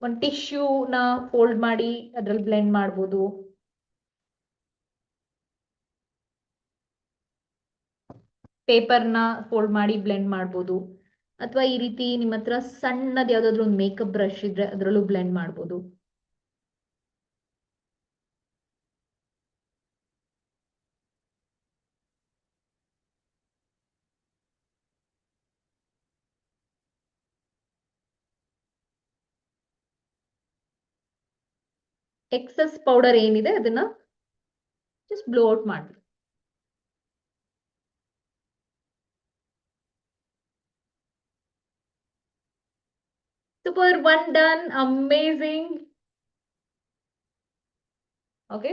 ಒಂದು ಟಿಶ್ಯೂನ ಫೋಲ್ಡ್ ಮಾಡಿ ಅದ್ರಲ್ಲಿ ಬ್ಲೆಂಡ್ ಮಾಡ್ಬೋದು. ಪೇಪರ್ನ ಫೋಲ್ಡ್ ಮಾಡಿ ಬ್ಲೆಂಡ್ ಮಾಡ್ಬೋದು. ಅಥವಾ ಈ ರೀತಿ ನಿಮ್ಮ ಹತ್ರ ಸಣ್ಣದ ಯಾವ್ದಾದ್ರು ಒಂದು ಮೇಕಪ್ ಬ್ರಷ್ ಇದ್ರೆ ಅದರಲ್ಲೂ ಬ್ಲೆಂಡ್ ಮಾಡ್ಬೋದು. ಎಕ್ಸಸ್ ಪೌಡರ್ ಏನಿದೆ ಅದನ್ನ ಜಸ್ಟ್ ಬ್ಲೋ ಔಟ್ ಮಾಡಿ. Super, 1 done. Amazing. Okay,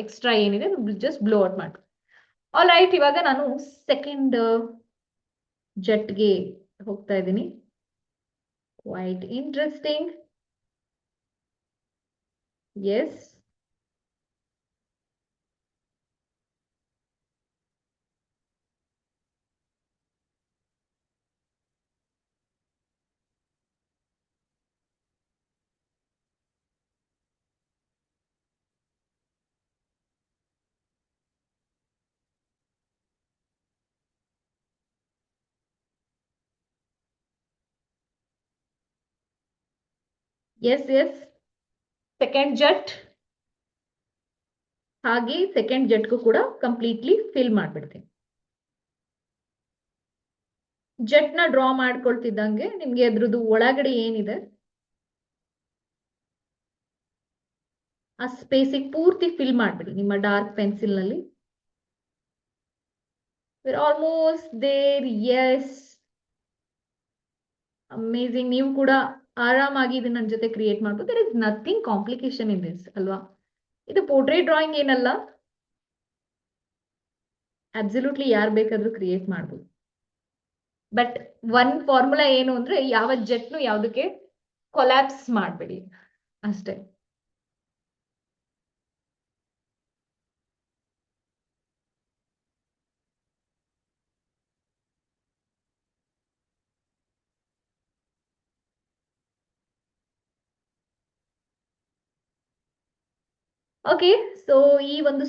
extra ಏನಿದೆ ಜಸ್ಟ್ ಬ್ಲೋ ಔಟ್ ಮಾಡಿ. ಆಲ್ ರೈಟ್, ಇವಾಗ ನಾನು ಸೆಕೆಂಡ್ ಜೆಟ್ಗೆ ಹೋಗ್ತಾ ಇದ್ದೀನಿ. Quite interesting. Yes, yes, yes. Second jet. ಹಾಗೆ ಸೆಕೆಂಡ್ ಜೆಟ್ಗೂ ಕೂಡ ಕಂಪ್ಲೀಟ್ಲಿ ಫಿಲ್ ಮಾಡ್ಬಿಡ್ತೀನಿ. ಜೆಟ್ ನ ಡ್ರಾ ಮಾಡ್ಕೊಳ್ತಿದ್ದಂಗೆ ನಿಮ್ಗೆ ಅದ್ರದ್ದು ಒಳಗಡೆ ಏನಿದೆ ಆ ಸ್ಪೇಸಿಗೆ ಪೂರ್ತಿ ಫಿಲ್ ಮಾಡ್ಬಿಡಿ ನಿಮ್ಮ ಡಾರ್ಕ್ ಪೆನ್ಸಿಲ್ ನಲ್ಲಿ. Almost there. Yes, amazing. ನೀವು ಕೂಡ ಆರಾಮಾಗಿ ಇದನ್ನ ನನ್ನ ಜೊತೆ ಕ್ರಿಯೇಟ್ ಮಾಡ್ಬೋದು. There is nothing complication in this ಅಲ್ವಾ? ಇದು ಪೋರ್ಟ್ರೇಟ್ ಡ್ರಾಯಿಂಗ್ ಏನಲ್ಲ, ಅಬ್ಸಲ್ಯೂಟ್ಲಿ ಯಾರು ಬೇಕಾದ್ರೂ ಕ್ರಿಯೇಟ್ ಮಾಡ್ಬೋದು. ಬಟ್ ಒನ್ ಫಾರ್ಮುಲಾ ಏನು ಅಂದ್ರೆ ಯಾವ ಜೆಟ್ನು ಯಾವುದಕ್ಕೆ ಕೊಲ್ಯಾಪ್ಸ್ ಮಾಡಬೇಡಿ ಅಷ್ಟೇ. ಓಕೆ, ಸೊ ಈ ಒಂದು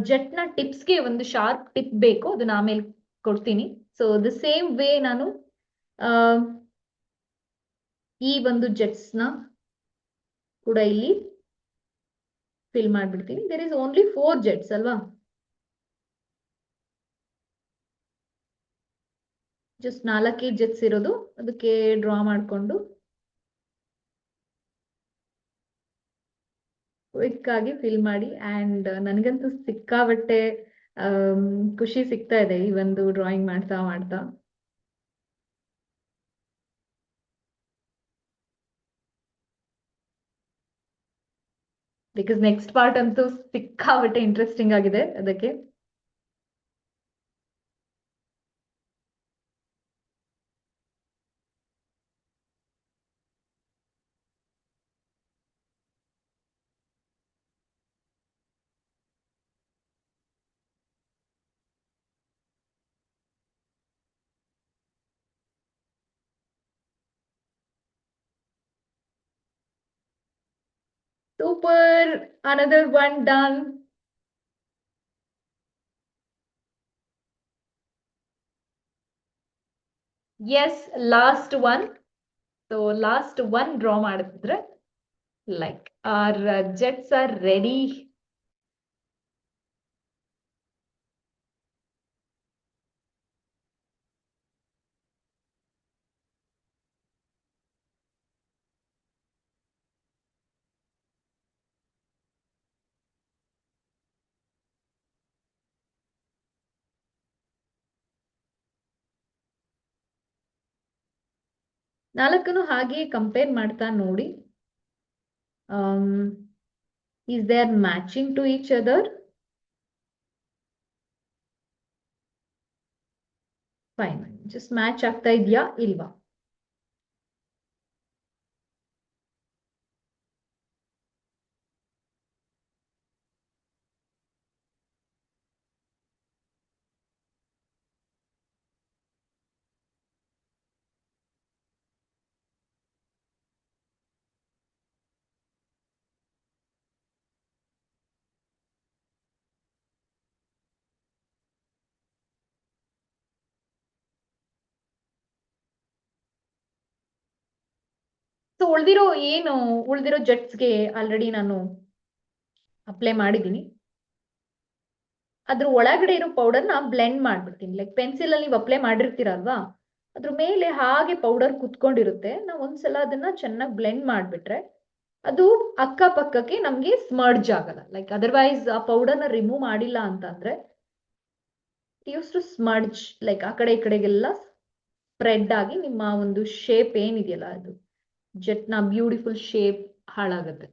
ಜೆಟ್ ನ ಟಿಪ್ಸ್ಗೆ ಒಂದು ಶಾರ್ಪ್ ಟಿಪ್ ಬೇಕು, ಅದನ್ನ ಆಮೇಲೆ ಕೊಡ್ತೀನಿ. ಸೊ ದ ಸೇಮ್ ವೇ ನಾನು ಆ, ಈ ಒಂದು ಜೆಟ್ಸ್ ನ ಕೂಡ ಇಲ್ಲಿ ಫಿಲ್ ಮಾಡ್ಬಿಡ್ತೀನಿ. ದೇರ್ ಇಸ್ ಓನ್ಲಿ 4 ಜೆಟ್ಸ್ ಅಲ್ವಾ? ಜಸ್ಟ್ 4 ಜೆಟ್ಸ್ ಇರೋದು, ಅದಕ್ಕೆ ಡ್ರಾ ಮಾಡಿಕೊಂಡು ಕ್ವಿಕ್ ಆಗಿ ಫಿಲ್ ಮಾಡಿ. ಅಂಡ್ ನನಗಂತೂ ಸಿಕ್ಕಾಬಟ್ಟೆ ಖುಷಿ ಸಿಗ್ತಾ ಇದೆ ಈ ಒಂದು ಡ್ರಾಯಿಂಗ್ ಮಾಡ್ತಾ ಮಾಡ್ತಾ. ಬಿಕಾಸ್ ನೆಕ್ಸ್ಟ್ ಪಾರ್ಟ್ ಅಂತೂ ಸಿಕ್ಕಾಬಟ್ಟೆ ಇಂಟ್ರೆಸ್ಟಿಂಗ್ ಆಗಿದೆ ಅದಕ್ಕೆ. Super, another one done. Yes, last one. So last one draw ಮಾಡಿದ್ರೆ like our jets are ready. ನಾಲ್ಕನ್ನು ಹಾಗೆ ಕಂಪೇರ್ ಮಾಡ್ತಾ ನೋಡಿ. Is there matching to each other? Fine. Just match ಆಗ್ತಾ ಇದೆಯಾ ಇಲ್ವಾ? ಸೊ ಉಳ್ದಿರೋ ಜೆಟ್ಸ್ಗೆ ಆಲ್ರೆಡಿ ನಾನು ಅಪ್ಲೈ ಮಾಡಿದ್ದೀನಿ. ಅದ್ರ ಒಳಗಡೆ ಇರೋ ಪೌಡರ್ನ ಬ್ಲೆಂಡ್ ಮಾಡ್ಬಿಡ್ತೀನಿ. ಲೈಕ್ ಪೆನ್ಸಿಲ್ ಅಲ್ಲಿ ನೀವು ಅಪ್ಲೈ ಮಾಡಿರ್ತೀರಲ್ವಾ, ಅದ್ರ ಮೇಲೆ ಹಾಗೆ ಪೌಡರ್ ಕುತ್ಕೊಂಡಿರುತ್ತೆ. ನಾವು ಒಂದ್ಸಲ ಅದನ್ನ ಚೆನ್ನಾಗಿ ಬ್ಲೆಂಡ್ ಮಾಡ್ಬಿಟ್ರೆ ಅದು ಅಕ್ಕಪಕ್ಕಕ್ಕೆ ನಮ್ಗೆ ಸ್ಮರ್ಜ್ ಆಗಲ್ಲ. ಲೈಕ್ ಅದರ್ವೈಸ್ ಆ ಪೌಡರ್ನ ರಿಮೂವ್ ಮಾಡಿಲ್ಲ ಅಂತಂದ್ರೆ ಯೂಸ್ ಟು ಸ್ಮರ್ಜ್, ಲೈಕ್ ಆ ಕಡೆ ಈ ಕಡೆಗೆಲ್ಲ ಸ್ಪ್ರೆಡ್ ಆಗಿ ನಿಮ್ಮ ಒಂದು ಶೇಪ್ ಏನಿದೆಯಲ್ಲ ಅದು ಜೆಟ್ ನ ಬ್ಯೂಟಿಫುಲ್ ಶೇಪ್ ಹಾಳಾಗುತ್ತೆ.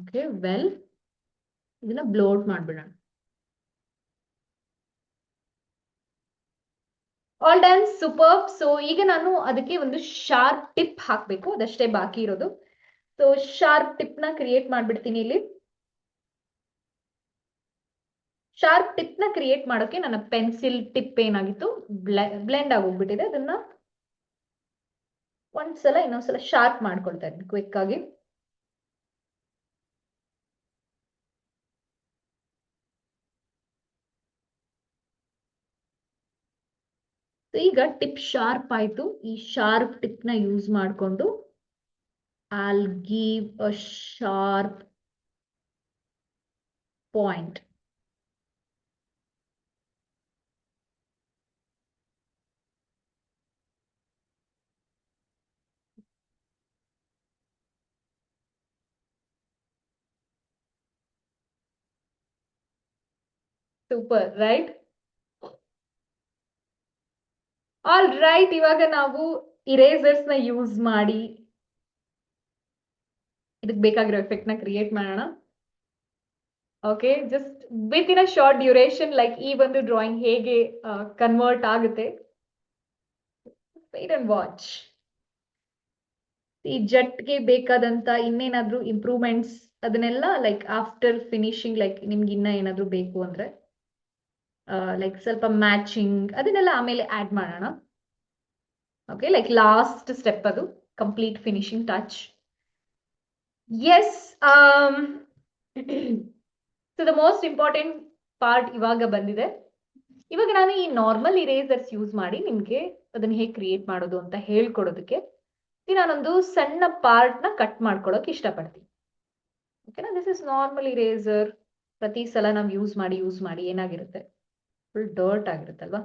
ಓಕೆ, ವೆಲ್ ಇದನ್ನ ಬ್ಲೋಟ್ ಮಾಡ್ಬಿಡೋಣ. All done, super. ಸೊ ಈಗ ನಾನು ಅದಕ್ಕೆ ಒಂದು ಶಾರ್ಪ್ ಟಿಪ್ ಹಾಕ್ಬೇಕು, ಅದಷ್ಟೇ ಬಾಕಿ ಇರೋದು. ಸೊ ಶಾರ್ಪ್ ಟಿಪ್ ನ ಕ್ರಿಯೇಟ್ ಮಾಡ್ಬಿಡ್ತೀನಿ ಇಲ್ಲಿ. ಶಾರ್ಪ್ ಟಿಪ್ ನ ಕ್ರಿಯೇಟ್ ಮಾಡೋಕೆ ನನ್ನ ಪೆನ್ಸಿಲ್ ಟಿಪ್ ಏನಾಗಿತ್ತು ಬ್ಲೆಂಡ್ ಆಗೋಗ್ಬಿಟ್ಟಿದೆ. ಅದನ್ನ ಇನ್ನೊಂದ್ಸಲ ಶಾರ್ಪ್ ಮಾಡ್ಕೊಳ್ತಾ ಇದ್ದೀನಿ ಕ್ವಿಕ್ ಆಗಿ. ಈಗ ಟಿಪ್ ಶಾರ್ಪ್ ಆಯ್ತು. ಈ ಶಾರ್ಪ್ ಟಿಪ್ ನ ಯೂಸ್ ಮಾಡಿಕೊಂಡು I'll give a sharp point. Super, right? All right, ಇವಾಗ ನಾವು ಇರೇಸರ್ಸ್ ನ ಯೂಸ್ ಮಾಡಿ ಇದಕ್ಕೆ ಬೇಕಾಗಿರೋ ಎಫೆಕ್ಟ್ ನ ಕ್ರಿಯೇಟ್ ಮಾಡೋಣ. Okay, just with in a short duration like ಈ ಒಂದು ಡ್ರಾಯಿಂಗ್ ಹೇಗೆ ಕನ್ವರ್ಟ್ ಆಗುತ್ತೆ, ವೇಟ್ ಅಂಡ್ ವಾಚ್. ಈ ಜೆಟ್ಗೆ ಬೇಕಾದಂತ ಇನ್ನೇನಾದ್ರೂ ಇಂಪ್ರೂವ್ಮೆಂಟ್ಸ್ ಅದನ್ನೆಲ್ಲ ಲೈಕ್ ಆಫ್ಟರ್ ಫಿನಿಶಿಂಗ್ ಲೈಕ್ ನಿಮ್ಗೆ ಇನ್ನ ಏನಾದ್ರು ಬೇಕು ಅಂದ್ರೆ ಲೈಕ್ ಸ್ವಲ್ಪ ಮ್ಯಾಚಿಂಗ್ ಅದನ್ನೆಲ್ಲ ಆಮೇಲೆ ಆಡ್ ಮಾಡೋಣ. ಓಕೆ, ಲೈಕ್ ಲಾಸ್ಟ್ ಸ್ಟೆಪ್ ಅದು complete finishing touch. Yes, so the most important part ಇವಾಗ ಬಂದಿದೆ. ಇವಾಗ ನಾನು ಈ ನಾರ್ಮಲ್ ಇರೇಸರ್ಸ್ ಯೂಸ್ ಮಾಡಿ ನಿಮ್ಗೆ ಅದನ್ನ ಹೇಗೆ ಕ್ರಿಯೇಟ್ ಮಾಡೋದು ಅಂತ ಹೇಳ್ಕೊಡೋದಕ್ಕೆ ನಾನೊಂದು ಸಣ್ಣ ಪಾರ್ಟ್ ನ ಕಟ್ ಮಾಡ್ಕೊಳಕ್ ಇಷ್ಟಪಡ್ತೀನಿ. ಓಕೆನಾ, ದಿಸ್ ಇಸ್ ನಾರ್ಮಲ್ ಇರೇಸರ್. ಪ್ರತಿ ಸಲ ನಾವು ಯೂಸ್ ಮಾಡಿ ಏನಾಗಿರುತ್ತೆ, ಫುಲ್ ಡರ್ಟ್ ಆಗಿರುತ್ತಲ್ವಾ.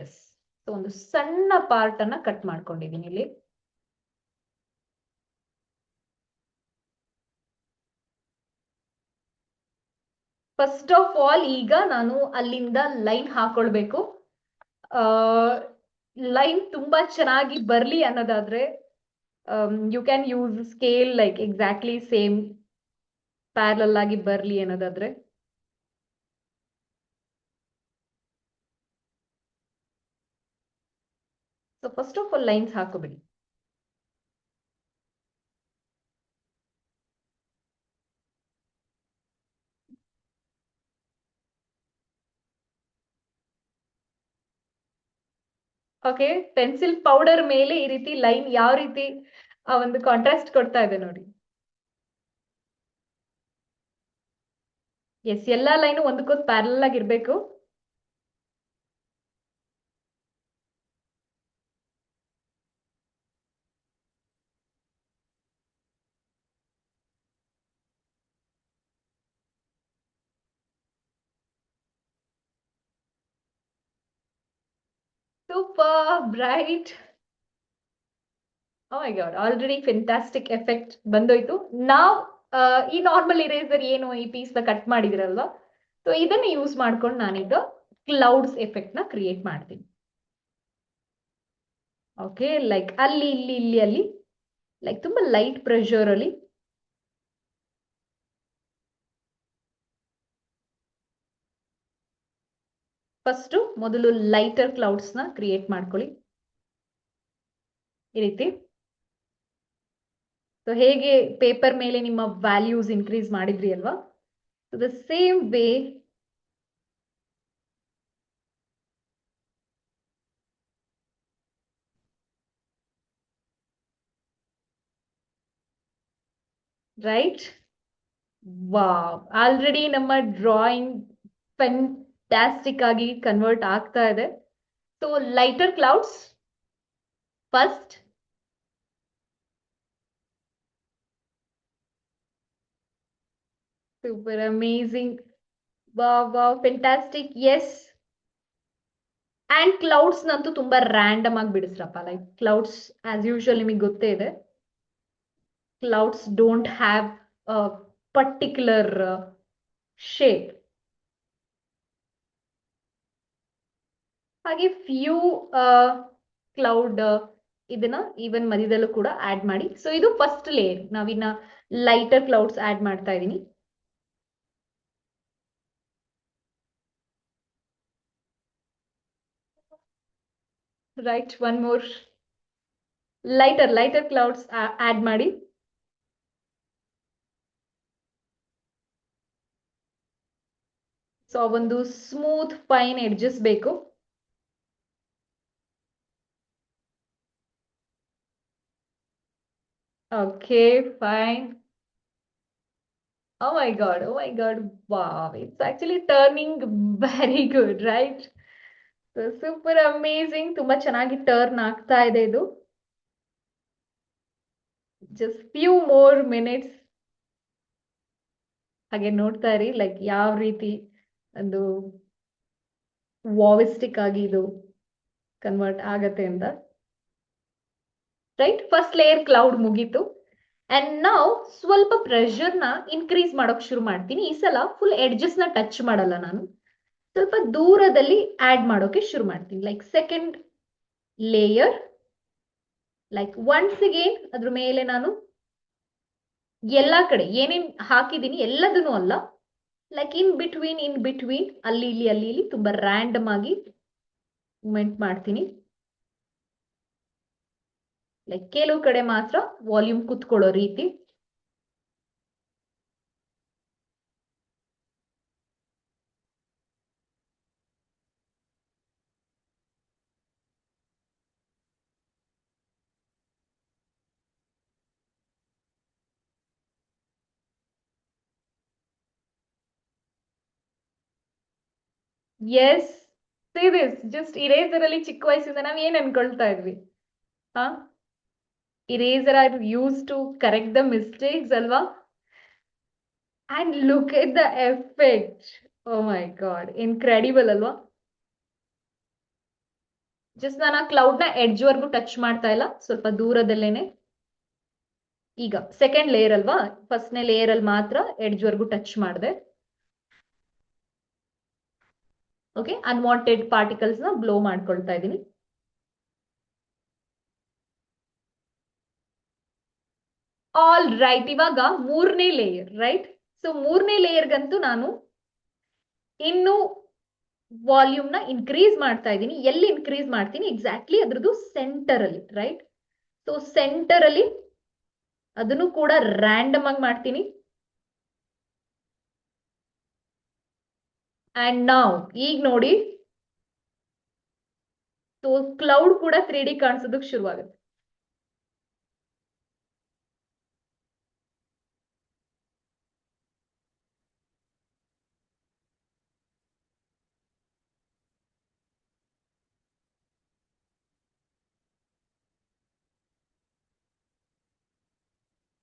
ಎಸ್, ಸೊ ಒಂದು ಸಣ್ಣ ಪಾರ್ಟ್ ಅನ್ನ ಕಟ್ ಮಾಡ್ಕೊಂಡಿದ್ದೀನಿ ಇಲ್ಲಿ. ಫಸ್ಟ್ ಆಫ್ ಆಲ್ ಈಗ ನಾನು ಅಲ್ಲಿಂದ ಲೈನ್ ಹಾಕೊಳ್ಬೇಕು. ಲೈನ್ ತುಂಬಾ ಚೆನ್ನಾಗಿ ಬರ್ಲಿ ಅನ್ನೋದಾದ್ರೆ you can use scale like exactly same parallel ಆಗಿ ಬರ್ಲಿ ಅನ್ನೋದಾದ್ರೆ. So first of all lines ಹಾಕೋಬಿಡಿ. ಓಕೆ, ಪೆನ್ಸಿಲ್ ಪೌಡರ್ ಮೇಲೆ ಈ ರೀತಿ ಲೈನ್ ಯಾವ ರೀತಿ ಆ ಒಂದು ಕಾಂಟ್ರಾಸ್ಟ್ ಕೊಡ್ತಾ ಇದೆ ನೋಡಿ. ಎಸ್, ಎಲ್ಲಾ ಲೈನು ಒಂದಕ್ಕೊಂದು ಪ್ಯಾರಲಲ್ ಆಗಿರ್ಬೇಕು. Super bright. Oh my god, already fantastic effect ಬಂದೋಯ್ತು. ನಾವು ಈ ನಾರ್ಮಲ್ ಇರೇಸರ್ ಏನು ಈ ಪೀಸ್ ನ ಕಟ್ ಮಾಡಿದಿರಲ್ವಾ, ಸೊ ಇದನ್ನ ಯೂಸ್ ಮಾಡ್ಕೊಂಡು ನಾನೀಗ ಕ್ಲೌಡ್ಸ್ ಎಫೆಕ್ಟ್ ನ ಕ್ರಿಯೇಟ್ ಮಾಡ್ತೀನಿ. ಓಕೆ, ಲೈಕ್ ಅಲ್ಲಿ ಇಲ್ಲಿ ಇಲ್ಲಿ ಅಲ್ಲಿ ಲೈಕ್ ತುಂಬಾ ಲೈಟ್ ಪ್ರೆಷರ್ ಅಲ್ಲಿ ಫಸ್ಟ್ ಮೊದಲು ಲೈಟರ್ ಕ್ಲೌಡ್ಸ್ ನ ಕ್ರಿಯೇಟ್ ಮಾಡ್ಕೊಳ್ಳಿ ಈ ರೀತಿ. ಸೊ ಹೇಗೆ ಪೇಪರ್ ಮೇಲೆ ನಿಮ್ಮ ವ್ಯಾಲ್ಯೂಸ್ ಇನ್ಕ್ರೀಸ್ ಮಾಡಿದ್ರಿ ಅಲ್ವಾ, so the same way right. Wow, already ನಮ್ಮ ಡ್ರಾಯಿಂಗ್ ಫ್ಯಾಂಟಾಸ್ಟಿಕ್ ಆಗಿ ಕನ್ವರ್ಟ್ ಆಗ್ತಾ ಇದೆ. So lighter clouds first. Super amazing. Wow wow, fantastic. Yes, and clouds ನಂತೂ ತುಂಬಾ ರ್ಯಾಂಡಮ್ ಆಗಿ ಬಿಡಿಸ್ರಪ್ಪ. ಲೈಕ್ ಕ್ಲೌಡ್ಸ್ ಆಸ್ ಯೂಶುವಲ್ ನಿಮಗೆ ಗೊತ್ತೇ ಇದೆ, clouds don't have a particular shape. ಹಾಗೆ ಫ್ಯೂ ಕ್ಲೌಡ್ ಇದನ್ನ ಈವನ್ ಮಧ್ಯದಲ್ಲೂ ಕೂಡ ಆಡ್ ಮಾಡಿ. ಸೊ ಇದು ಫಸ್ಟ್ ಲೇಯರ್. ನಾವಿನ್ನ ಲೈಟರ್ ಕ್ಲೌಡ್ಸ್ ಆಡ್ ಮಾಡ್ತಾ ಇದೀನಿ. Right, one more lighter clouds add ಮಾಡಿ. ಸೊ ಒಂದು ಸ್ಮೂತ್ ಫೈನ್ ಎಡ್ಜಸ್ ಬೇಕು. Okay, fine. Oh my God, wow, it's actually turning very good, right? So super amazing. ತುಂಬಾ ಚೆನ್ನಾಗಿ turn ಆಗ್ತಾ ಇದೆ ಇದು. Just few more minutes. ಹಾಗೆ ನೋಡ್ತಾ ಇರಿ ಲೈಕ್ ಯಾವ ರೀತಿ ಒಂದು ವಾವಿಸ್ಟಿಕ್ ಆಗಿ ಇದು ಕನ್ವರ್ಟ್ ಆಗತ್ತೆ ಅಂತ. ರೈಟ್, ಫಸ್ಟ್ ಲೇಯರ್ ಕ್ಲೌಡ್ ಮುಗೀತು. ಅಂಡ್ ನಾವು ಸ್ವಲ್ಪ ಪ್ರೆಷರ್ ನ ಇನ್ಕ್ರೀಸ್ ಮಾಡೋಕ್ ಶುರು ಮಾಡ್ತೀನಿ. ಈ ಸಲ ಫುಲ್ ಎಡ್ಜಸ್ ನ ಟಚ್ ಮಾಡಲ್ಲ ನಾನು, ಸ್ವಲ್ಪ ದೂರದಲ್ಲಿ ಆಡ್ ಮಾಡೋಕೆ ಶುರು ಮಾಡ್ತೀನಿ. Like second layer, like once again ಅದ್ರ ಮೇಲೆ ನಾನು ಎಲ್ಲಾ ಕಡೆ ಏನೇನ್ ಹಾಕಿದೀನಿ ಎಲ್ಲದನ್ನು ಅಲ್ಲ, ಲೈಕ್ ಇನ್ ಬಿಟ್ವೀನ್ ಅಲ್ಲಿ ಇಲ್ಲಿ ತುಂಬಾ ರ್ಯಾಂಡಮ್ ಆಗಿ ಮೂವ್ಮೆಂಟ್ ಮಾಡ್ತೀನಿ. ಲೈಕ್ ಕೆಲವು ಕಡೆ ಮಾತ್ರ ವಾಲ್ಯೂಮ್ ಕುತ್ಕೊಳ್ಳೋ ರೀತಿ yes, say this just eraser ಅಲ್ಲಿ ಚಿಕ್ಕ ವಯಸ್ಸಿಂದ ನಾವ್ ಏನ್ ಅನ್ಕೊಳ್ತಾ ಇದ್ವಿ? ಹಾ, eraser are use to correct the mistakes ಅಲ್ವಾ? And look at the effect. Oh my god, incredible ಅಲ್ವಾ? ಜಸ್ಟ್ ನಾನು ಆ ಕ್ಲೌಡ್ ನ ಎಡ್ಜ್ ವರ್ಗು ಟಚ್ ಮಾಡ್ತಾ ಇಲ್ಲ, ಸ್ವಲ್ಪ ದೂರದಲ್ಲೇನೆ. ಈಗ ಸೆಕೆಂಡ್ ಲೇಯರ್ ಅಲ್ವಾ, ಫಸ್ಟ್ನೇ ಲೇಯರ್ ಅಲ್ಲಿ ಮಾತ್ರ ಎಡ್ಜ್ ವರ್ಗು ಟಚ್ ಮಾಡಿದೆ. ಓಕೆ, ಅನ್ವಾಂಟೆಡ್ ಪಾರ್ಟಿಕಲ್ಸ್ ನ ಬ್ಲೋ ಮಾಡ್ಕೊಳ್ತಾ ಇದ್ದೀನಿ. ಆಲ್ ರೈಟ್, ಇವಾಗ ಮೂರನೇ ಲೇಯರ್, ರೈಟ್? ಸೊ ಮೂರನೇ ಲೇಯರ್ಗಂತೂ ನಾನು ಇನ್ನು ವಾಲ್ಯೂಮ್ ನ ಇನ್ಕ್ರೀಸ್ ಮಾಡ್ತಾ ಇದ್ದೀನಿ. ಎಲ್ಲಿ ಇನ್ಕ್ರೀಸ್ ಮಾಡ್ತೀನಿ? ಎಕ್ಸಾಕ್ಟ್ಲಿ ಅದ್ರದ್ದು ಸೆಂಟರ್ ಅಲ್ಲಿ, ರೈಟ್? ಸೊ ಸೆಂಟರ್ ಅಲ್ಲಿ ಅದನ್ನು ಕೂಡ ರ್ಯಾಂಡಮ್ ಆಗಿ ಮಾಡ್ತೀನಿ. ಅಂಡ್ ನಾವ್ ಈಗ ನೋಡಿ, ಸೊ ಕ್ಲೌಡ್ ಕೂಡ 3D ಕಾಣಿಸೋದಕ್ಕೆ ಶುರುವಾಗುತ್ತೆ.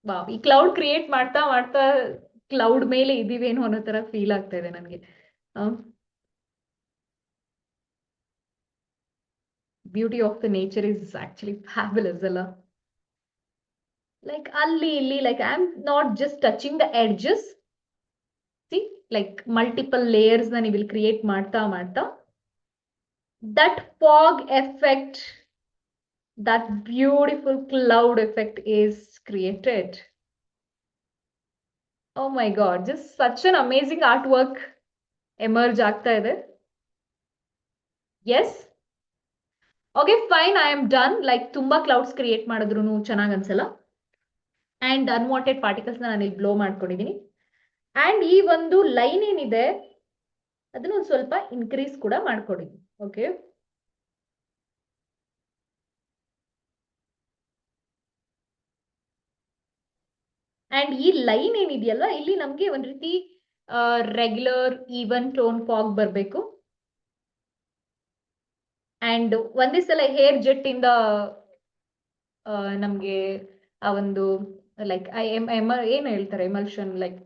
ವಾ, ಈ ಕ್ಲೌಡ್ ಕ್ರಿಯೇಟ್ ಮಾಡ್ತಾ ಮಾಡ್ತಾ ಕ್ಲೌಡ್ ಮೇಲೆ ಇದೀವೇನೋ ಅನ್ನೋ ತರ ಫೀಲ್ ಆಗ್ತಾ ಇದೆ ನನಗೆ. Beauty of the nature is actually fabulous ಅಲ್ಲ? ಲೈಕ್ ಅಲ್ಲಿ ಇಲ್ಲಿ, like I am not just touching the edges. C, like multiple layers ನ ನೀವು ಇಲ್ಲಿ ಕ್ರಿಯೇಟ್ ಮಾಡ್ತಾ ಮಾಡ್ತಾ that fog effect, that beautiful cloud effect is created. Oh my god, just such an amazing artwork emerge ಆಗ್ತಾ ಇದೆ. Yes, okay fine, I am done. Like ತುಂಬಾ clouds create ಮಾಡಿದ್ರು ಚೆನ್ನಾಗ್ ಅನ್ಸಲ್ಲ. ಅಂಡ್ ಅನ್ವಾಂಟೆಡ್ ಪಾರ್ಟಿಕಲ್ಸ್ ನಾನು ಇಲ್ಲಿ ಬ್ಲೋ ಮಾಡ್ಕೊಂಡಿದ್ದೀನಿ. And ಈ ಒಂದು ಲೈನ್ ಏನಿದೆ ಅದನ್ನ ಒಂದು ಸ್ವಲ್ಪ ಇನ್ಕ್ರೀಸ್ ಕೂಡ ಮಾಡ್ಕೊಂಡಿದ್ದೀನಿ. ಓಕೆ, ಅಂಡ್ ಈ ಲೈನ್ ಏನಿದೆಯಲ್ಲ, ಇಲ್ಲಿ ನಮ್ಗೆ ಒಂದ್ ರೀತಿ ರೆಗ್ಯುಲರ್ ಈವನ್ ಟೋನ್ ಫಾಗ್ ಬರಬೇಕು. ಅಂಡ್ ಒಂದೇ ಸಲ ಹೇರ್ ಜೆಟ್ ಇಂದ ನಮ್ಗೆ ಆ ಒಂದು ಲೈಕ್ ಏನ್ ಹೇಳ್ತಾರೆ, ಎಮಲ್ಷನ್, ಲೈಕ್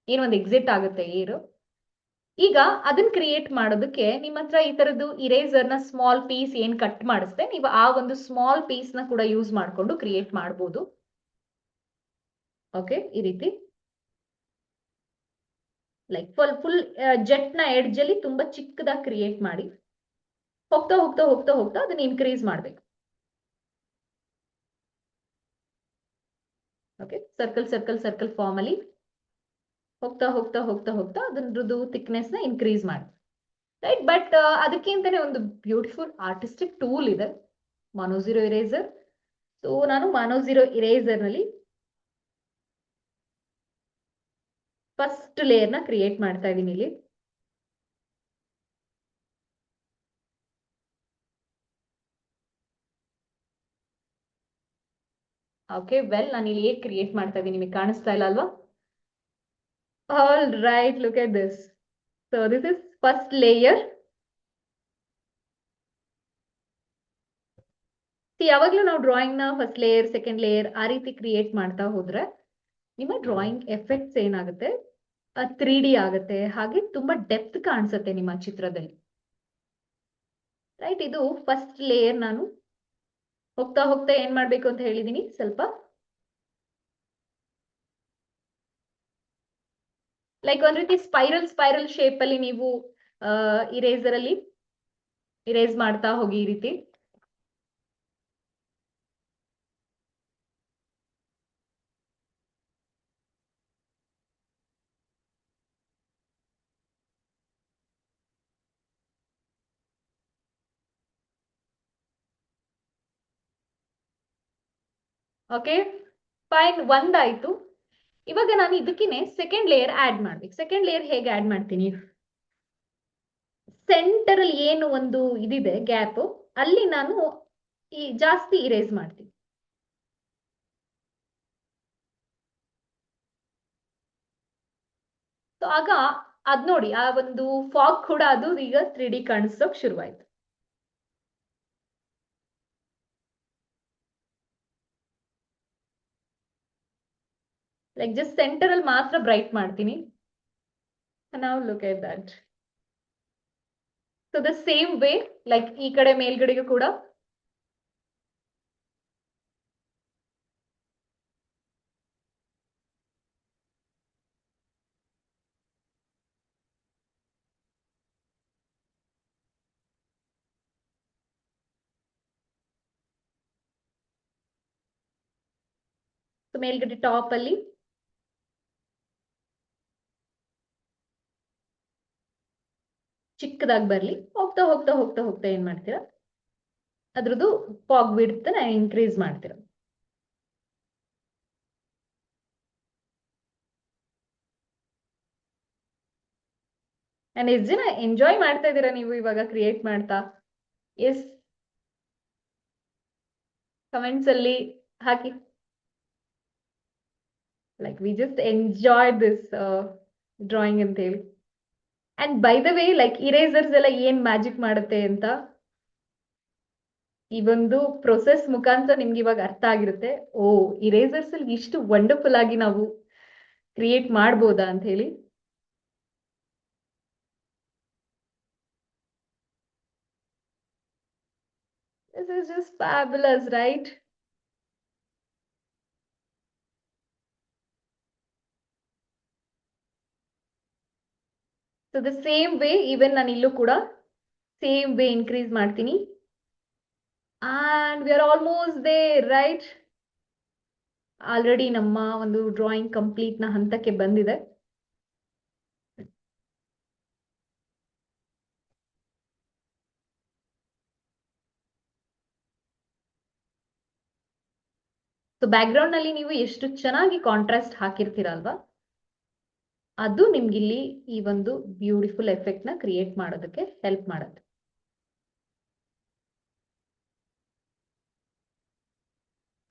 ಏನೊಂದು ಎಕ್ಸಿಟ್ ಆಗುತ್ತೆ ಏರು. ಈಗ ಅದನ್ನ ಕ್ರಿಯೇಟ್ ಮಾಡೋದಕ್ಕೆ ನಿಮ್ಮ ಹತ್ರ ಈ ತರದ್ದು ಇರೇಸರ್ ನ ಸ್ಮಾಲ್ ಪೀಸ್ ಏನ್ ಕಟ್ ಮಾಡಿಸ್ತೆ, ನೀವು ಆ ಒಂದು ಸ್ಮಾಲ್ ಪೀಸ್ ನ ಕೂಡ ಯೂಸ್ ಮಾಡ್ಕೊಂಡು ಕ್ರಿಯೇಟ್ ಮಾಡ್ಬೋದು. ಓಕೆ, ಈ ರೀತಿ ಲೈಕ್ ಫುಲ್ ಜೆಟ್ ನ ಎಡ್ಜ್ ಅಲ್ಲಿ ತುಂಬಾ ಚಿಕ್ಕದಾಗಿ ಕ್ರಿಯೇಟ್ ಮಾಡಿ ಹೋಗ್ತಾ ಹೋಗ್ತಾ ಹೋಗ್ತಾ ಹೋಗ್ತಾ ಅದನ್ನ ಇನ್ಕ್ರೀಸ್ ಮಾಡ್ಬೇಕು. Okay, circle circle circle form ಅಲ್ಲಿ ಹೋಗ್ತಾ ಹೋಗ್ತಾ ಹೋಗ್ತಾ ಹೋಗ್ತಾ ಅದ್ರದ್ದು ಥಿಕ್ನೆಸ್ ನ ಇನ್ಕ್ರೀಸ್ ಮಾಡಿ, ರೈಟ್? ಬಟ್ ಅದಕ್ಕಿಂತನೇ ಒಂದು ಬ್ಯೂಟಿಫುಲ್ ಆರ್ಟಿಸ್ಟಿಕ್ ಟೂಲ್ ಇದೆ, ಮೊನೊಝೀರೋ ಇರೇಸರ್. ಸೊ ನಾನು ಮೊನೊಝೀರೋ ಇರೇಸರ್ ನಲ್ಲಿ ಫಸ್ಟ್ ಲೇಯರ್ ನ ಕ್ರಿಯೇಟ್ ಮಾಡ್ತಾ ಇದ್ದೀನಿ ಇಲ್ಲಿ. ಓಕೆ, ವೆಲ್ ನಾನು ಇಲ್ಲಿ ಹೇಗೆ ಕ್ರಿಯೇಟ್ ಮಾಡ್ತಾ ಇದ್ದೀನಿ ನಿಮಗೆ ಕಾಣಿಸ್ತಾ ಇಲ್ಲ ಅಲ್ವಾ? All right, look at this. So this is first layer. ಯಾವಾಗ್ಲೂ ನಾವು ಡ್ರಾಯಿಂಗ್ ನ ಫಸ್ಟ್ ಲೇಯರ್, ಸೆಕೆಂಡ್ ಲೇಯರ್ ಆ ರೀತಿ ಕ್ರಿಯೇಟ್ ಮಾಡ್ತಾ ಹೋದ್ರೆ ನಿಮ್ಮ ಡ್ರಾಯಿಂಗ್ ಎಫೆಕ್ಟ್ಸ್ ಏನಾಗುತ್ತೆ, 3D ಆಗುತ್ತೆ, ಹಾಗೆ ತುಂಬಾ ಡೆಪ್ತ್ ಕಾಣಿಸುತ್ತೆ ನಿಮ್ಮ ಚಿತ್ರದಲ್ಲಿ, ರೈಟ್? ಇದು ಫಸ್ಟ್ ಲೇಯರ್. ನಾನು ಹೋಗ್ತಾ ಹೋಗ್ತಾ ಏನ್ ಮಾಡ್ಬೇಕು ಅಂತ ಹೇಳಿದೀನಿ, ಸ್ವಲ್ಪ ಲೈಕ್ ಒಂದ್ ರೀತಿ ಸ್ಪೈರಲ್ ಸ್ಪೈರಲ್ ಶೇಪ್ ಅಲ್ಲಿ ನೀವು ಇರೇಸರ್ ಅಲ್ಲಿ ಇರೇಸ್ ಮಾಡ್ತಾ ಹೋಗಿ ಈ ರೀತಿ. ಓಕೆ ಫೈನ್, ಒಂದಾಯ್ತು. ಇವಾಗ ನಾನು ಇದಕ್ಕಿನೇ ಸೆಕೆಂಡ್ ಲೇಯರ್ ಆಡ್ ಮಾಡ್ಬೇಕು. ಸೆಕೆಂಡ್ ಲೇಯರ್ ಹೇಗೆ ಆಡ್ ಮಾಡ್ತೀನಿ? ಸೆಂಟರ್ ಅಲ್ಲಿ ಏನು ಒಂದು ಇದಿದೆ ಗ್ಯಾಪ್, ಅಲ್ಲಿ ನಾನು ಈ ಜಾಸ್ತಿ ಇರೇಸ್ ಮಾಡ್ತೀನಿ. ಸೊ ಆಗ ಅದ್ ನೋಡಿ ಆ ಒಂದು ಫಾಗ್ ಕೂಡ ಅದು ಈಗ 3D ಕಾಣಿಸೋಕ್ ಶುರುವಾಯ್ತು. ಲೈಕ್ ಜಸ್ಟ್ ಸೆಂಟರ್ ಅಲ್ಲಿ ಮಾತ್ರ ಬ್ರೈಟ್ ಮಾಡ್ತೀನಿ. Now look at that. So the same way, like ಈ ಕಡೆ ಮೇಲ್ಗಡೆಗೂ ಕೂಡ ಮೇಲ್ಗಡೆ ಟಾಪ್ ಅಲ್ಲಿ ಚಿಕ್ಕದಾಗಿ ಬರ್ಲಿ, ಹೋಗ್ತಾ ಹೋಗ್ತಾ ಹೋಗ್ತಾ ಹೋಗ್ತಾ ಏನ್ ಮಾಡ್ತೀರಾ, ಅದ್ರದ್ದು ಫಾಗ್ ವಿಡ್ತ್ ನ ಇನ್ಕ್ರೀಸ್ ಮಾಡ್ತೀರಾ. ಅಂಡ್ ಎಷ್ಟು ಜನ ಎಂಜಾಯ್ ಮಾಡ್ತಾ ಇದ್ದೀರಾ ನೀವು ಇವಾಗ ಕ್ರಿಯೇಟ್ ಮಾಡ್ತಾ? ಎಸ್, ಕಮೆಂಟ್ಸ್ ಅಲ್ಲಿ ಹಾಕಿ. Like we just enjoy this drawing ಅಂತ ಹೇಳಿ. And by the way, like erasers ಎಲ್ಲ ಏನ್ ಮ್ಯಾಜಿಕ್ ಮಾಡುತ್ತೆ ಅಂತ ಈ ಒಂದು ಪ್ರೊಸೆಸ್ ಮುಖಾಂತರ ನಿಮ್ಗೆ ಇವಾಗ ಅರ್ಥ ಆಗಿರುತ್ತೆ. ಓ, ಇರೇಸರ್ಸ್ ಅಲ್ಲಿ ಇಷ್ಟು ವಂಡರ್ಫುಲ್ ಆಗಿ ನಾವು ಕ್ರಿಯೇಟ್ ಮಾಡ್ಬೋದಾ ಅಂತ ಹೇಳಿ. This is just fabulous, right? So the same way, even ನಾನು ಇಲ್ಲೂ ಕೂಡ ಸೇಮ್ ವೇ ಇನ್ಕ್ರೀಸ್ ಮಾಡ್ತೀನಿ. And we are almost there, right? Already ನಮ್ಮ ಒಂದು ಡ್ರಾಯಿಂಗ್ ಕಂಪ್ಲೀಟ್ ನ ಹಂತಕ್ಕೆ ಬಂದಿದೆ. ಸೊ ಬ್ಯಾಕ್ ಗ್ರೌಂಡ್ ನಲ್ಲಿ ನೀವು ಎಷ್ಟು ಚೆನ್ನಾಗಿ ಕಾಂಟ್ರಾಸ್ಟ್ ಹಾಕಿರ್ತೀರಲ್ವಾ, ಅದು ನಿಮ್ಗಿಲ್ಲಿ ಈ ಒಂದು ಬ್ಯೂಟಿಫುಲ್ ಎಫೆಕ್ಟ್ ನ ಕ್ರಿಯೇಟ್ ಮಾಡೋದಕ್ಕೆ ಹೆಲ್ಪ್ ಮಾಡುತ್ತೆ.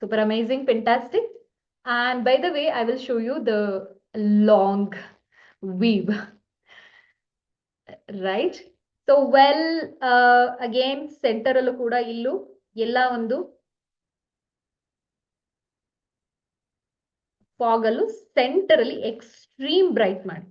Super amazing, fantastic. And by the way, I will show you the long weave. Right? So well, again, center ಅಲ್ಲೂ ಕೂಡ ಇಲ್ಲೂ ಎಲ್ಲ ಒಂದು ಫಾಗ್ ಅಲ್ಲೂ ಸೆಂಟರ್ ಅಲ್ಲಿ ಎಕ್ಸ್ಟ್ರೀಮ್ ಬ್ರೈಟ್ ಮಾಡಿ.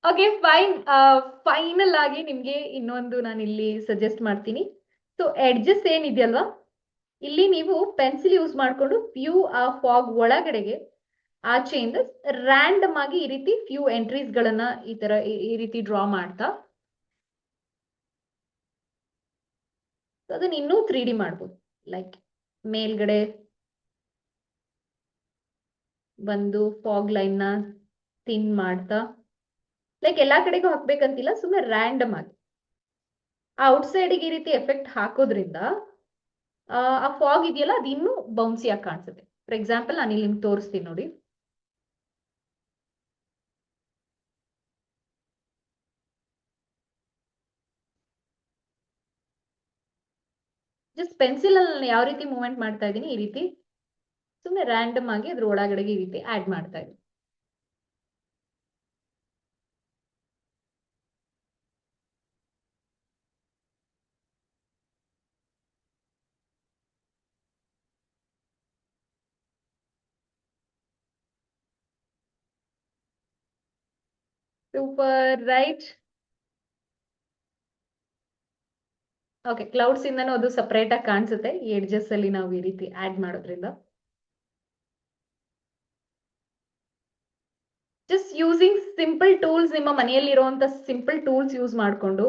Okay, fine. ಫೈನಲ್ ಆಗಿ ನಿಮ್ಗೆ ಇನ್ನೊಂದು ನಾನು ಇಲ್ಲಿ ಸಜೆಸ್ಟ್ ಮಾಡ್ತೀನಿ. ಸೊ ಎಡ್ಜಸ್ ಏನಿದೆಯಲ್ವಾ, ಇಲ್ಲಿ ನೀವು ಪೆನ್ಸಿಲ್ ಯೂಸ್ ಮಾಡ್ಕೊಂಡು ಫ್ಯೂ ಆ ಫಾಗ್ ಒಳಗಡೆಗೆ ಆಚೆಯಿಂದ ರ್ಯಾಂಡಮ್ ಆಗಿ ಈ ರೀತಿ ಫ್ಯೂ ಎಂಟ್ರೀಸ್ ಗಳನ್ನ ಈ ತರ ಈ ರೀತಿ ಡ್ರಾ ಮಾಡ್ತಾ ಅದನ್ನ ಇನ್ನೂ 3D ಮಾಡ್ಬೋದು. ಲೈಕ್ ಮೇಲ್ಗಡೆ ಒಂದು ಫಾಗ್ ಲೈನ್ ನ ಥಿನ್ ಮಾಡ್ತಾ, ಲೈಕ್ ಎಲ್ಲಾ ಕಡೆಗೂ ಹಾಕ್ಬೇಕಂತಿಲ್ಲ, ಸುಮ್ಮನೆ ರ್ಯಾಂಡಮ್ ಆಗಿ ಔಟ್ ಸೈಡ್ಗೆ ಈ ರೀತಿ ಎಫೆಕ್ಟ್ ಹಾಕೋದ್ರಿಂದ ಆ ಫಾಗ್ ಇದೆಯಲ್ಲ ಅದು ಇನ್ನೂ ಬೌನ್ಸಿಯಾಗಿ ಕಾಣಿಸುತ್ತೆ. ಫಾರ್ ಎಕ್ಸಾಂಪಲ್ ನಾನು ಇಲ್ಲಿ ನಿಮ್ಗೆ ತೋರಿಸ್ತೀನಿ ನೋಡಿ. ಜಸ್ಟ್ ಪೆನ್ಸಿಲ್ ಅಲ್ಲಿ ಯಾವ ರೀತಿ ಮೂವ್ಮೆಂಟ್ ಮಾಡ್ತಾ ಇದ್ದೀನಿ, ಈ ರೀತಿ ಸುಮ್ಮನೆ ರ್ಯಾಂಡಮ್ ಆಗಿ ಅದ್ರ ಒಳಗಡೆಗೆ ಈ ರೀತಿ ಆಡ್ ಮಾಡ್ತಾ ಇದ್ದೀನಿ. Super, right? ಓಕೆ, ಕ್ಲೌಡ್ಸ್ ಇಂದನೂ ಅದು ಸಪರೇಟ್ ಆಗಿ ಕಾಣಿಸುತ್ತೆ ಈ ಎಡ್ಜಸ್ ಅಲ್ಲಿ ನಾವು ಈ ರೀತಿ ಆಡ್ ಮಾಡೋದ್ರಿಂದ. ಜಸ್ಟ್ ಯೂಸಿಂಗ್ ಸಿಂಪಲ್ ಟೂಲ್ಸ್, ನಿಮ್ಮ ಮನೆಯಲ್ಲಿರುವಂತ ಸಿಂಪಲ್ ಟೂಲ್ಸ್ ಯೂಸ್ ಮಾಡಿಕೊಂಡು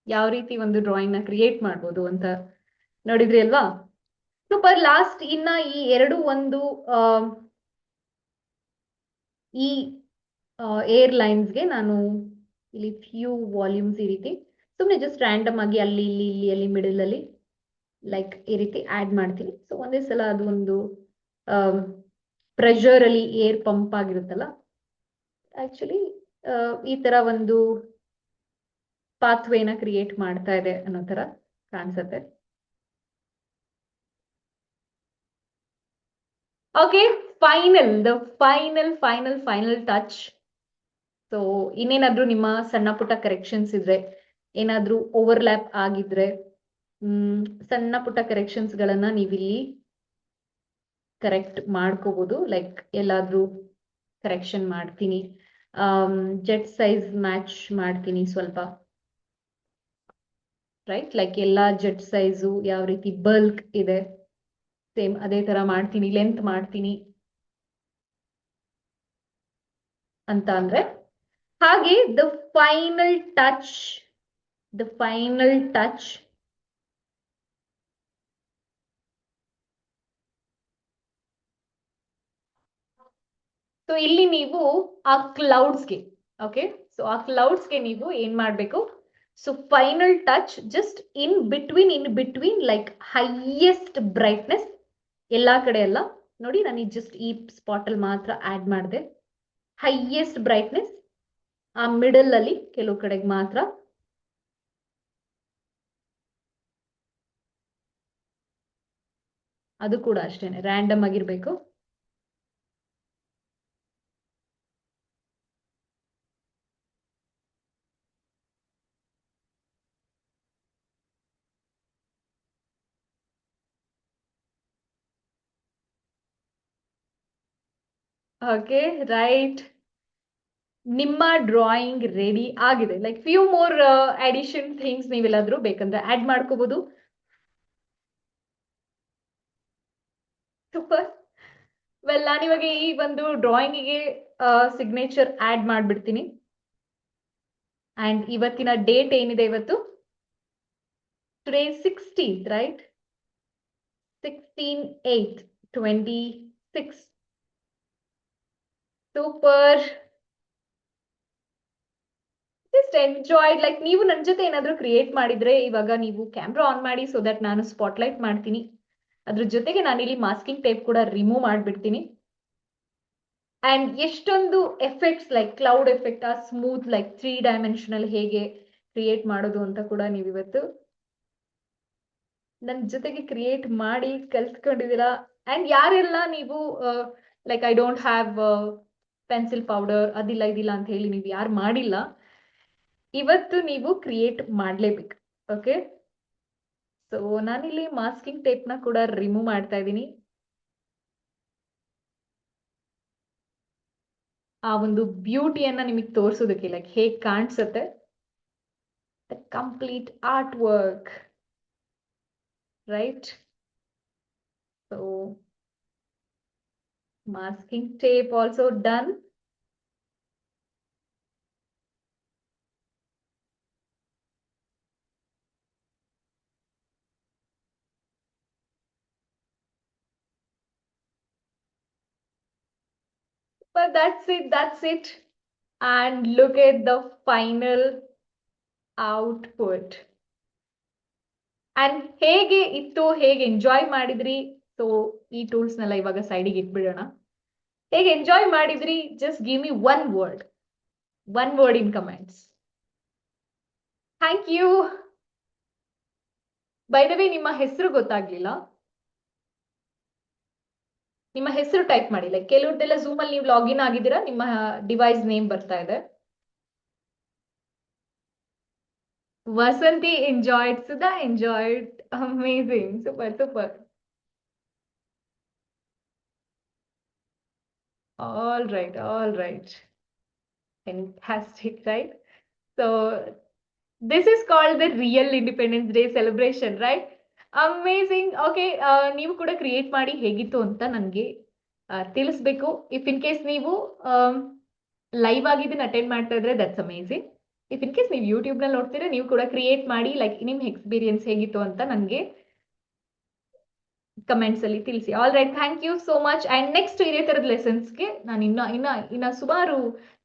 ಯಾವ ರೀತಿ ಒಂದು ಡ್ರಾಯಿಂಗ್ ನ ಕ್ರಿಯೇಟ್ ಮಾಡ್ಬೋದು ಅಂತ ನೋಡಿದ್ರಿ ಅಲ್ವಾ? ಸೂಪರ್. ಲಾಸ್ಟ್ ಇನ್ನ ಈ ಎರಡು ಒಂದು ಈ ಏರ್ ಲೈನ್ಸ್ಗೆ ನಾನು ಇಲ್ಲಿ ಫ್ಯೂ ವಾಲ್ಯೂಮ್ಸ್ ಈ ರೀತಿ ಸುಮ್ಮನೆ ಜಸ್ಟ್ ರ್ಯಾಂಡಮ್ ಆಗಿ ಅಲ್ಲಿ ಇಲ್ಲಿ ಇಲ್ಲಿ ಅಲ್ಲಿ ಮಿಡಲ್ ಅಲ್ಲಿ ಲೈಕ್ ಈ ರೀತಿ ಆಡ್ ಮಾಡ್ತೀನಿ. ಸೊ ಒಂದೇ ಸಲ ಅದು ಒಂದು ಪ್ರೆಷರ್ ಅಲ್ಲಿ ಏರ್ ಪಂಪ್ ಆಗಿರುತ್ತಲ್ಲ, ಆಕ್ಚುಲಿ ಈ ತರ ಒಂದು ಪಾತ್ವೇನ ಕ್ರಿಯೇಟ್ ಮಾಡ್ತಾ ಇದೆ ಅನ್ನೋ ತರ ಕಾಣಿಸುತ್ತೆ. Okay, final touch. ಸೊ ಇನ್ನೇನಾದ್ರೂ ನಿಮ್ಮ ಸಣ್ಣ ಪುಟ್ಟ ಕರೆಕ್ಷನ್ಸ್ ಇದ್ರೆ, ಏನಾದ್ರೂ ಓವರ್ಲ್ಯಾಪ್ ಆಗಿದ್ರೆ, ಸಣ್ಣ ಪುಟ್ಟ ಕರೆಕ್ಷನ್ಸ್ ಗಳನ್ನ ನೀವಿಲ್ಲಿ ಕರೆಕ್ಟ್ ಮಾಡ್ಕೋಬಹುದು. ಲೈಕ್ ಎಲ್ಲಾದ್ರೂ ಕರೆಕ್ಷನ್ ಮಾಡ್ತೀನಿ, ಜೆಟ್ ಸೈಜ್ ಮ್ಯಾಚ್ ಮಾಡ್ತೀನಿ ಸ್ವಲ್ಪ, ರೈಟ್? ಲೈಕ್ ಎಲ್ಲಾ ಜೆಟ್ ಸೈಜು ಯಾವ ರೀತಿ ಬಲ್ಕ್ ಇದೆ ಸೇಮ್ ಅದೇ ತರ ಮಾಡ್ತೀನಿ, ಲೆಂತ್ ಮಾಡ್ತೀನಿ ಅಂತ ಅಂದ್ರೆ. ಹಾಗೆ ದ ಫೈನಲ್ ಟಚ್ ಸೊ ಇಲ್ಲಿ ನೀವು ಆ ಕ್ಲೌಡ್ಸ್ಗೆ, ಓಕೆ, ಸೊ ಆ ಕ್ಲೌಡ್ಸ್ಗೆ ನೀವು ಏನ್ ಮಾಡ್ಬೇಕು, so final touch just in between like highest brightness ಎಲ್ಲಾ ಕಡೆ ಎಲ್ಲ ನೋಡಿ. ನಾನು ಜಸ್ಟ್ ಈ ಸ್ಪಾಟ್ ಅಲ್ಲಿ ಮಾತ್ರ ಆಡ್ ಮಾಡಿದೆ ಹೈಯೆಸ್ಟ್ ಬ್ರೈಟ್ನೆಸ್, ಆ ಮಿಡಲ್ ಅಲ್ಲಿ ಕೆಲವು ಕಡೆಗೆ ಮಾತ್ರ. ಅದು ಕೂಡ ಅಷ್ಟೇನೆ ರ್ಯಾಂಡಮ್ ಆಗಿರ್ಬೇಕು. ಓಕೆ, ರೈಟ್, ನಿಮ್ಮ ಡ್ರಾಯಿಂಗ್ ರೆಡಿ ಆಗಿದೆ. Like few more addition things ನೀವೆಲ್ಲಾದ್ರೂ ಬೇಕಂದ್ರೆ ಆಡ್ ಮಾಡ್ಕೋಬಹುದು. ಸೂಪರ್. ವೆಲ್, ನಾನಿವಾಗ ಈ ಒಂದು ಡ್ರಾಯಿಂಗಿಗೆ ಸಿಗ್ನೇಚರ್ ಆಡ್ ಮಾಡ್ಬಿಡ್ತೀನಿ. ಅಂಡ್ ಇವತ್ತಿನ ಡೇಟ್ ಏನಿದೆ, ಇವತ್ತು today 16th, right? 16/8/26. Super. Just enjoyed. Like ನೀವು ನನ್ನ ಜೊತೆ ಏನಾದ್ರೂ ಕ್ರಿಯೇಟ್ ಮಾಡಿದ್ರೆ ಇವಾಗ ನೀವು ಕ್ಯಾಮ್ರಾ ಆನ್ ಮಾಡಿ, ಸೊ ದಟ್ ನಾನು ಸ್ಪಾಟ್ಲೈಟ್ ಮಾಡ್ತೀನಿ. ಅದ್ರ ಜೊತೆಗೆ ನಾನಿಲ್ಲಿ ಮಾಸ್ಕಿಂಗ್ ಟೇಪ್ ಕೂಡ ರಿಮೂವ್ ಮಾಡ್ಬಿಡ್ತೀನಿ. ಅಂಡ್ ಎಷ್ಟೊಂದು ಎಫೆಕ್ಟ್ಸ್ ಲೈಕ್ ಕ್ಲೌಡ್ ಎಫೆಕ್ಟ್, ಆ ಸ್ಮೂತ್ ಲೈಕ್ 3 ಡೈಮೆನ್ಷನಲ್ ಹೇಗೆ ಕ್ರಿಯೇಟ್ ಮಾಡೋದು ಅಂತ ಕೂಡ ನೀವು ಇವತ್ತು ನನ್ನ ಜೊತೆಗೆ ಕ್ರಿಯೇಟ್ ಮಾಡಿ ಕಲ್ತ್ಕೊಂಡಿದ್ದೀರಾ. ಅಂಡ್ ಯಾರೆಲ್ಲ ನೀವು like I don't have pencil powder ಅದಿಲ್ಲ ಇದಿಲ್ಲ ಅಂತ ಹೇಳಿ ನೀವು ಯಾರು ಮಾಡಿಲ್ಲ, ಇವತ್ತು ನೀವು ಕ್ರಿಯೇಟ್ ಮಾಡ್ಲೇಬೇಕು. ಓಕೆ, ಸೊ ನಾನಿಲ್ಲಿ ಮಾಸ್ಕಿಂಗ್ ಟೇಪ್ ನ ಕೂಡ ರಿಮೂವ್ ಮಾಡ್ತಾ ಇದ್ದೀನಿ. ಆ ಒಂದು ಬ್ಯೂಟಿಯನ್ನ ನಿಮಗೆ ತೋರಿಸೋದಕ್ಕೆ, ಲೈಕ್ ಹೇಗ್ ಕಾಣಿಸುತ್ತೆ the complete art work, right? So masking tape also done. But that's it. And look at the final output. And ಹೇಗೆ ಇತ್ತು, ಹೇಗೆ ಎಂಜಾಯ್ ಮಾಡಿದ್ರಿ? ಸೊ ಈ ಟೂಲ್ಸ್ ನೆಲ್ಲ ಇವಾಗ ಸೈಡಿಗೆ ಇಟ್ಬಿಡೋಣ. ಹೇಗೆ ಎಂಜಾಯ್ ಮಾಡಿದ್ರಿ? Just give me one word in comments. Thank you. By the way, ನಿಮ್ಮ ಹೆಸರು ಗೊತ್ತಾಗ್ಲಿಲ್ಲ. ನಿಮ್ಮ ಹೆಸರು ಟೈಪ್ ಮಾಡಿ. ಲೈಕ್ ಕೆಲವ್ರದ್ದೆಲ್ಲ ಝೂಮ್ ಅಲ್ಲಿ ನೀವು ಲಾಗಿನ್ ಆಗಿದ್ದೀರಾ, ನಿಮ್ಮ ಡಿವೈಸ್ ನೇಮ್ ಬರ್ತಾ ಇದೆ. Vasanti enjoyed, Sudha enjoyed. Amazing. Super. All right. Fantastic, right? So this is called the real Independence Day celebration, right? Amazing. Okay, ನೀವು ಕೂಡ ಕ್ರಿಯೇಟ್ ಮಾಡಿ ಹೇಗಿತ್ತು ಅಂತ ನನಗೆ ತಿಳಿಸ್ಬೇಕು. ಇಫ್ ಇನ್ ಕೇಸ್ ನೀವು ಲೈವ್ ಆಗಿ ಇದನ್ನ ಅಟೆಂಡ್ ಮಾಡ್ತಾ ಇದ್ರೆ that's amazing. If in case ನೀವು ಯೂಟ್ಯೂಬ್ ನಲ್ಲಿ ನೋಡ್ತೀರಾ, ನೀವು ಕೂಡ ಕ್ರಿಯೇಟ್ ಮಾಡಿ, ಲೈಕ್ ನಿಮ್ ಎಕ್ಸ್ಪೀರಿಯನ್ಸ್ ಹೇಗಿತ್ತು ಅಂತ ನನಗೆ ಕಮೆಂಟ್ಸ್ ಅಲ್ಲಿ ತಿಳಿಸಿ. All right, thank you so much. And next ಇದೇ ತರದ ಲೆಸನ್ಸ್ಗೆ ನಾನು ಇನ್ನ ಸುಮಾರು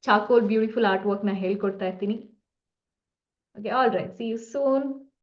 ಚಾಕೋಲ್ ಬ್ಯೂಟಿಫುಲ್ ಆರ್ಟ್ ವರ್ಕ್ ನ ಹೇಳ್ಕೊಡ್ತಾ ಇರ್ತೀನಿ. Okay, all right, see you soon.